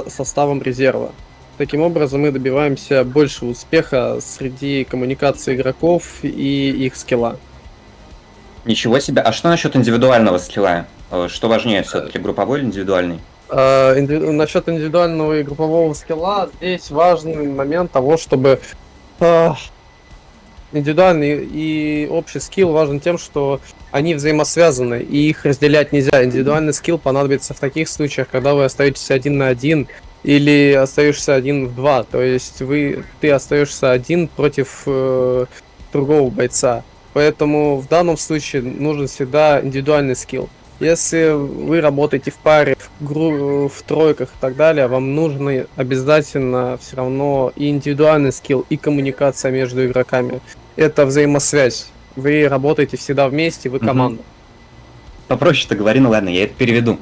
составом резерва. Таким образом мы добиваемся большего успеха среди коммуникации игроков и их скилла. Ничего себе. А что насчет индивидуального скилла? Что важнее все-таки, групповой или индивидуальный? Насчет индивидуального и группового скилла здесь важный момент того, чтобы индивидуальный и общий скилл важен тем, что они взаимосвязаны, и их разделять нельзя. Индивидуальный скилл понадобится в таких случаях, когда вы остаетесь 1 на 1 или остаешься 1 в 2. То есть ты остаешься один против другого бойца. Поэтому в данном случае нужен всегда индивидуальный скилл. Если вы работаете в паре, в тройках и так далее, вам нужно обязательно все равно и индивидуальный скилл, и коммуникация между игроками. Это взаимосвязь. Вы работаете всегда вместе, вы команда. Попроще-то говори, ну ладно, я это переведу.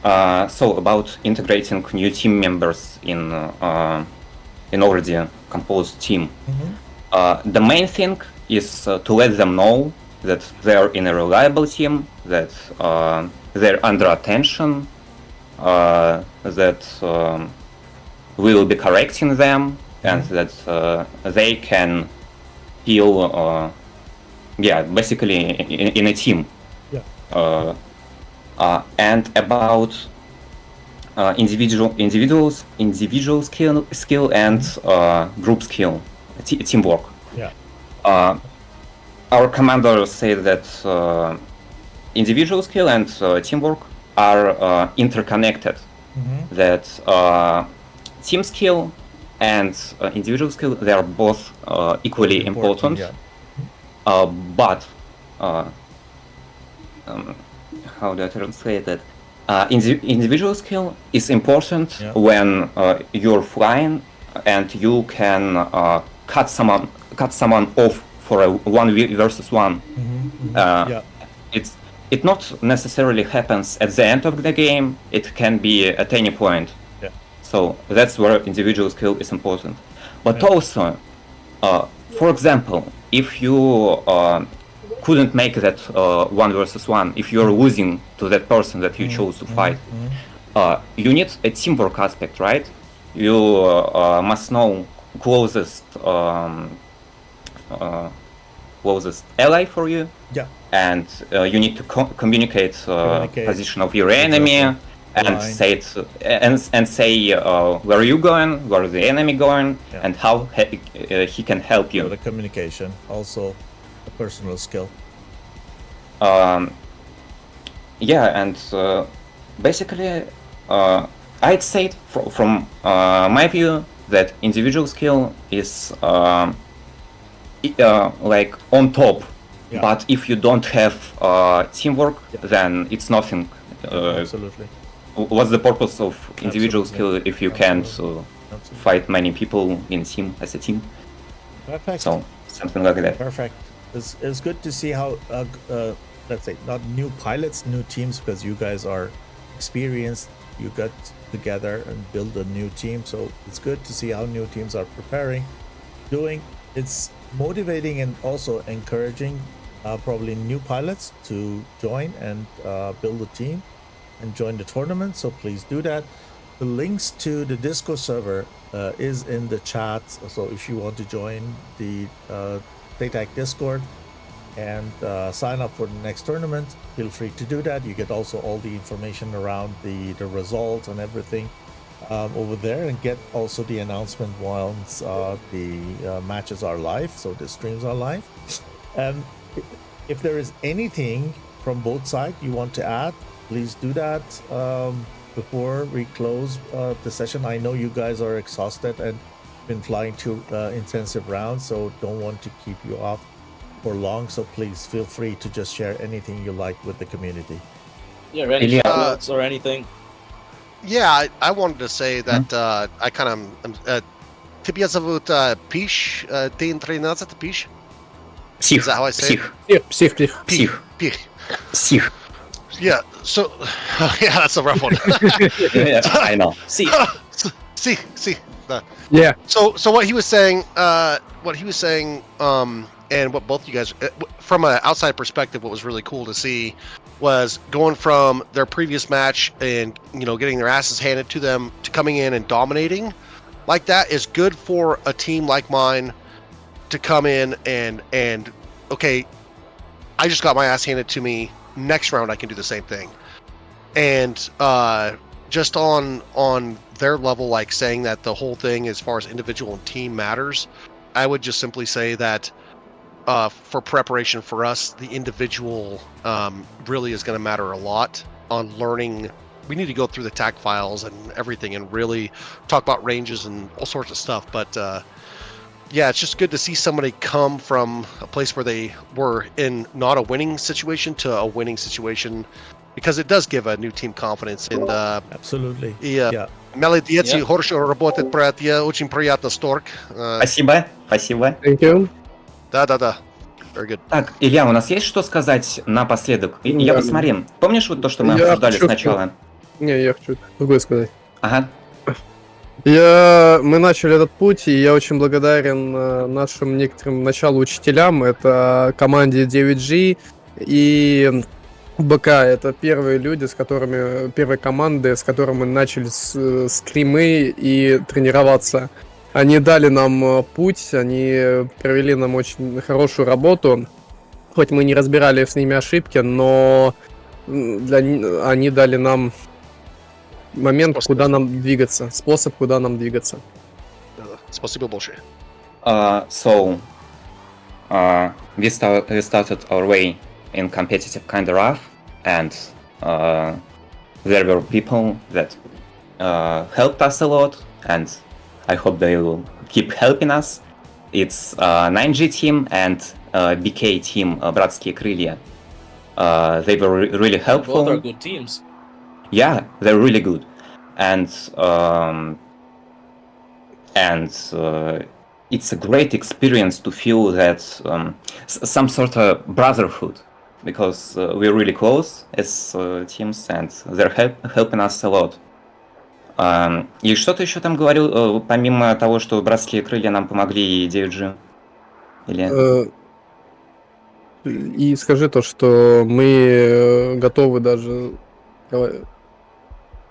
So about integrating new team members in already composed team. The main thing is to let them know that they're in a reliable team, that they're under attention, that we will be correcting them, and that they can feel, basically in a team. And about individual skill and group skill, teamwork. Our commanders say that individual skill and teamwork are interconnected. That team skill and individual skill, they are both equally important. But how do I translate that? Individual skill is important when you're flying and you can cut someone off for a 1 versus 1. It not necessarily happens at the end of the game. It can be at any point. So that's where individual skill is important. But also, for example, if you couldn't make that 1 versus 1, if you're losing to that person that you chose to fight, you need a teamwork aspect, right? You must know closest ally for you, and you need to communicate position of your enemy, and say where are you going, where is the enemy going, and how he can help you. The communication, also a personal skill. Yeah, and basically, I'd say from my view that individual skill is like on top. Yeah. But if you don't have teamwork, then it's nothing. Absolutely. What's the purpose of individual Absolutely. skill if you can't Absolutely. fight many people in team as a team? Perfect. So something like that. Perfect. It's good to see how, let's say, not new pilots, new teams, because you guys are experienced. You got together and build a new team. So it's good to see how new teams are preparing, doing. It's motivating and also encouraging probably new pilots to join and build a team and join the tournament. So please do that. The links to the Discord server is in the chat. So if you want to join the SATAC Discord and sign up for the next tournament, feel free to do that. You get also all the information around the results and everything over there, and get also the announcement once the matches are live, so the streams are live. If there is anything from both sides you want to add, please do that before we close the session. I know you guys are exhausted and been flying 2 intensive rounds, so don't want to keep you off for long, so please feel free to just share anything you like with the community. Yeah, or any Yeah. shoutouts or anything. Yeah, I wanted to say that I kind of Тебя зовут Пиш, ты 13 Пиш? Псих. Is that how I say it? Псих. Pich. Псих. Yeah, so yeah, that's a rough one. Yeah, I know. See, See. Yeah. So what he was saying, and what both you guys, from an outside perspective, what was really cool to see was going from their previous match and getting their asses handed to them to coming in and dominating like that is good for a team like mine to come in and okay, I just got my ass handed to me. Next round I can do the same thing. And just on their level, like saying that the whole thing as far as individual and team matters, I would just simply say that for preparation for us, the individual really is going to matter a lot on learning. We need to go through the TAC files and everything and really talk about ranges and all sorts of stuff. But yeah, it's just good to see somebody come from a place where they were in not a winning situation to a winning situation, because it does give a new team confidence. And Absolutely. yeah. Молодец, хорошо работает, братья, очень приятно, Stork. Спасибо. Thank you. Да. Very good. Так, Илья, у нас есть что сказать напоследок? Я посмотри. Помнишь вот то, что мы обсуждали сначала? Не, я хочу другое сказать. Ага. Мы начали этот путь, и я очень благодарен нашим некоторым началу учителям. Это команде 9G и БК. Это первые люди, первые команды, с которыми мы начали скримы и тренироваться. Они дали нам путь, они провели нам очень хорошую работу. Хоть мы не разбирали с ними ошибки, но они дали нам момент, куда нам двигаться, способ, куда нам двигаться. Спасибо большое. So, we started our way in competitive kind of rough, and there were people that helped us a lot, and I hope they will keep helping us. It's 9G team and BK team, Братские Крылья. They were really helpful. both are good teams. Yeah, they're really good, and it's a great experience to feel that some sort of brotherhood, because we're really close as teams, and they're helping us a lot. И что ты еще там говорил, помимо того, что Братские Крылья нам помогли и 9G? Или... И скажи то, что мы готовы даже...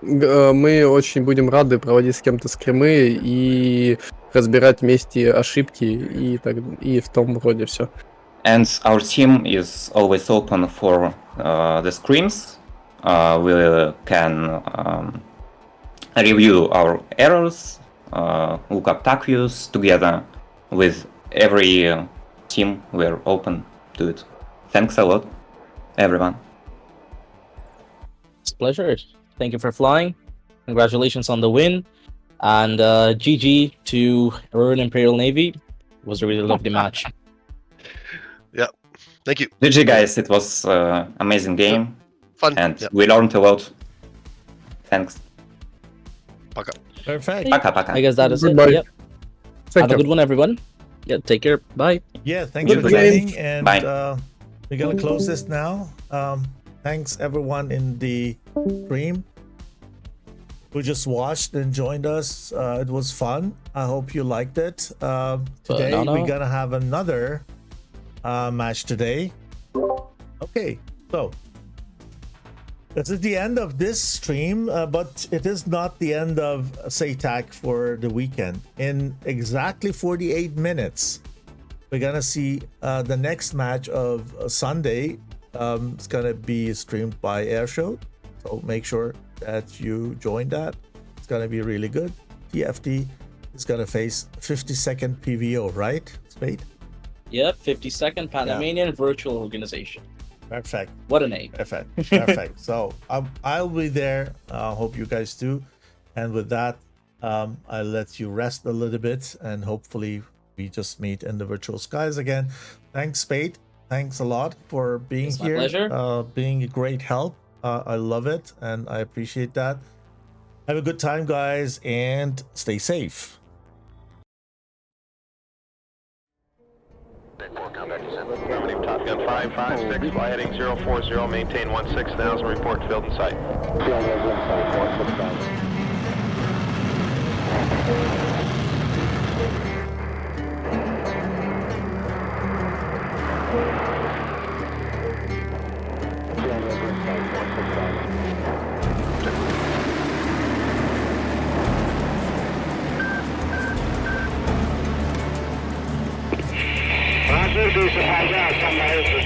Мы очень будем рады проводить с кем-то скримы и разбирать вместе ошибки и в том роде все. And our team is always open for the scrims. We can review our errors, look up TAC views together with every team. We're open to it. Thanks a lot, everyone. It's a pleasure. Thank you for flying. Congratulations on the win. And GG to Royal Imperial Navy. It was a really lovely match. Yeah. Thank you. GG guys, it was amazing game. Fun. And Yeah. we learned a lot. Thanks. Пока. Perfect. Пока-пока. I guess that is Goodbye. it. Yep. Thank Have a you. good one, everyone. Yeah, take care. Bye. Yeah, thanks for Goodbye. joining. And Bye. we're going to close this now. Thanks everyone in the stream who just watched and joined us. It was fun. I hope you liked it. Today we're going to have another match today. Okay, so this is the end of this stream, but it is not the end of SATAC for the weekend. In exactly 48 minutes, we're gonna see the next match of Sunday. It's gonna be streamed by Airshow, so make sure that you join that. It's gonna be really good. TFT is gonna face 52nd PVO, right, Spade? Yep, 52nd Panamanian Virtual Organization. Perfect. What a name. Perfect. So I'll be there. Hope you guys do. And with that, I'll let you rest a little bit, and hopefully we just meet in the virtual skies again. Thanks, Spade. Thanks a lot for being It's my here. pleasure. Being a great help. I love it, and I appreciate that. Have a good time, guys, and stay safe. Affirmative, Top Gun 556, fly heading 040, maintain 16,000, report field in sight. Roger, do some high ground, somewhere.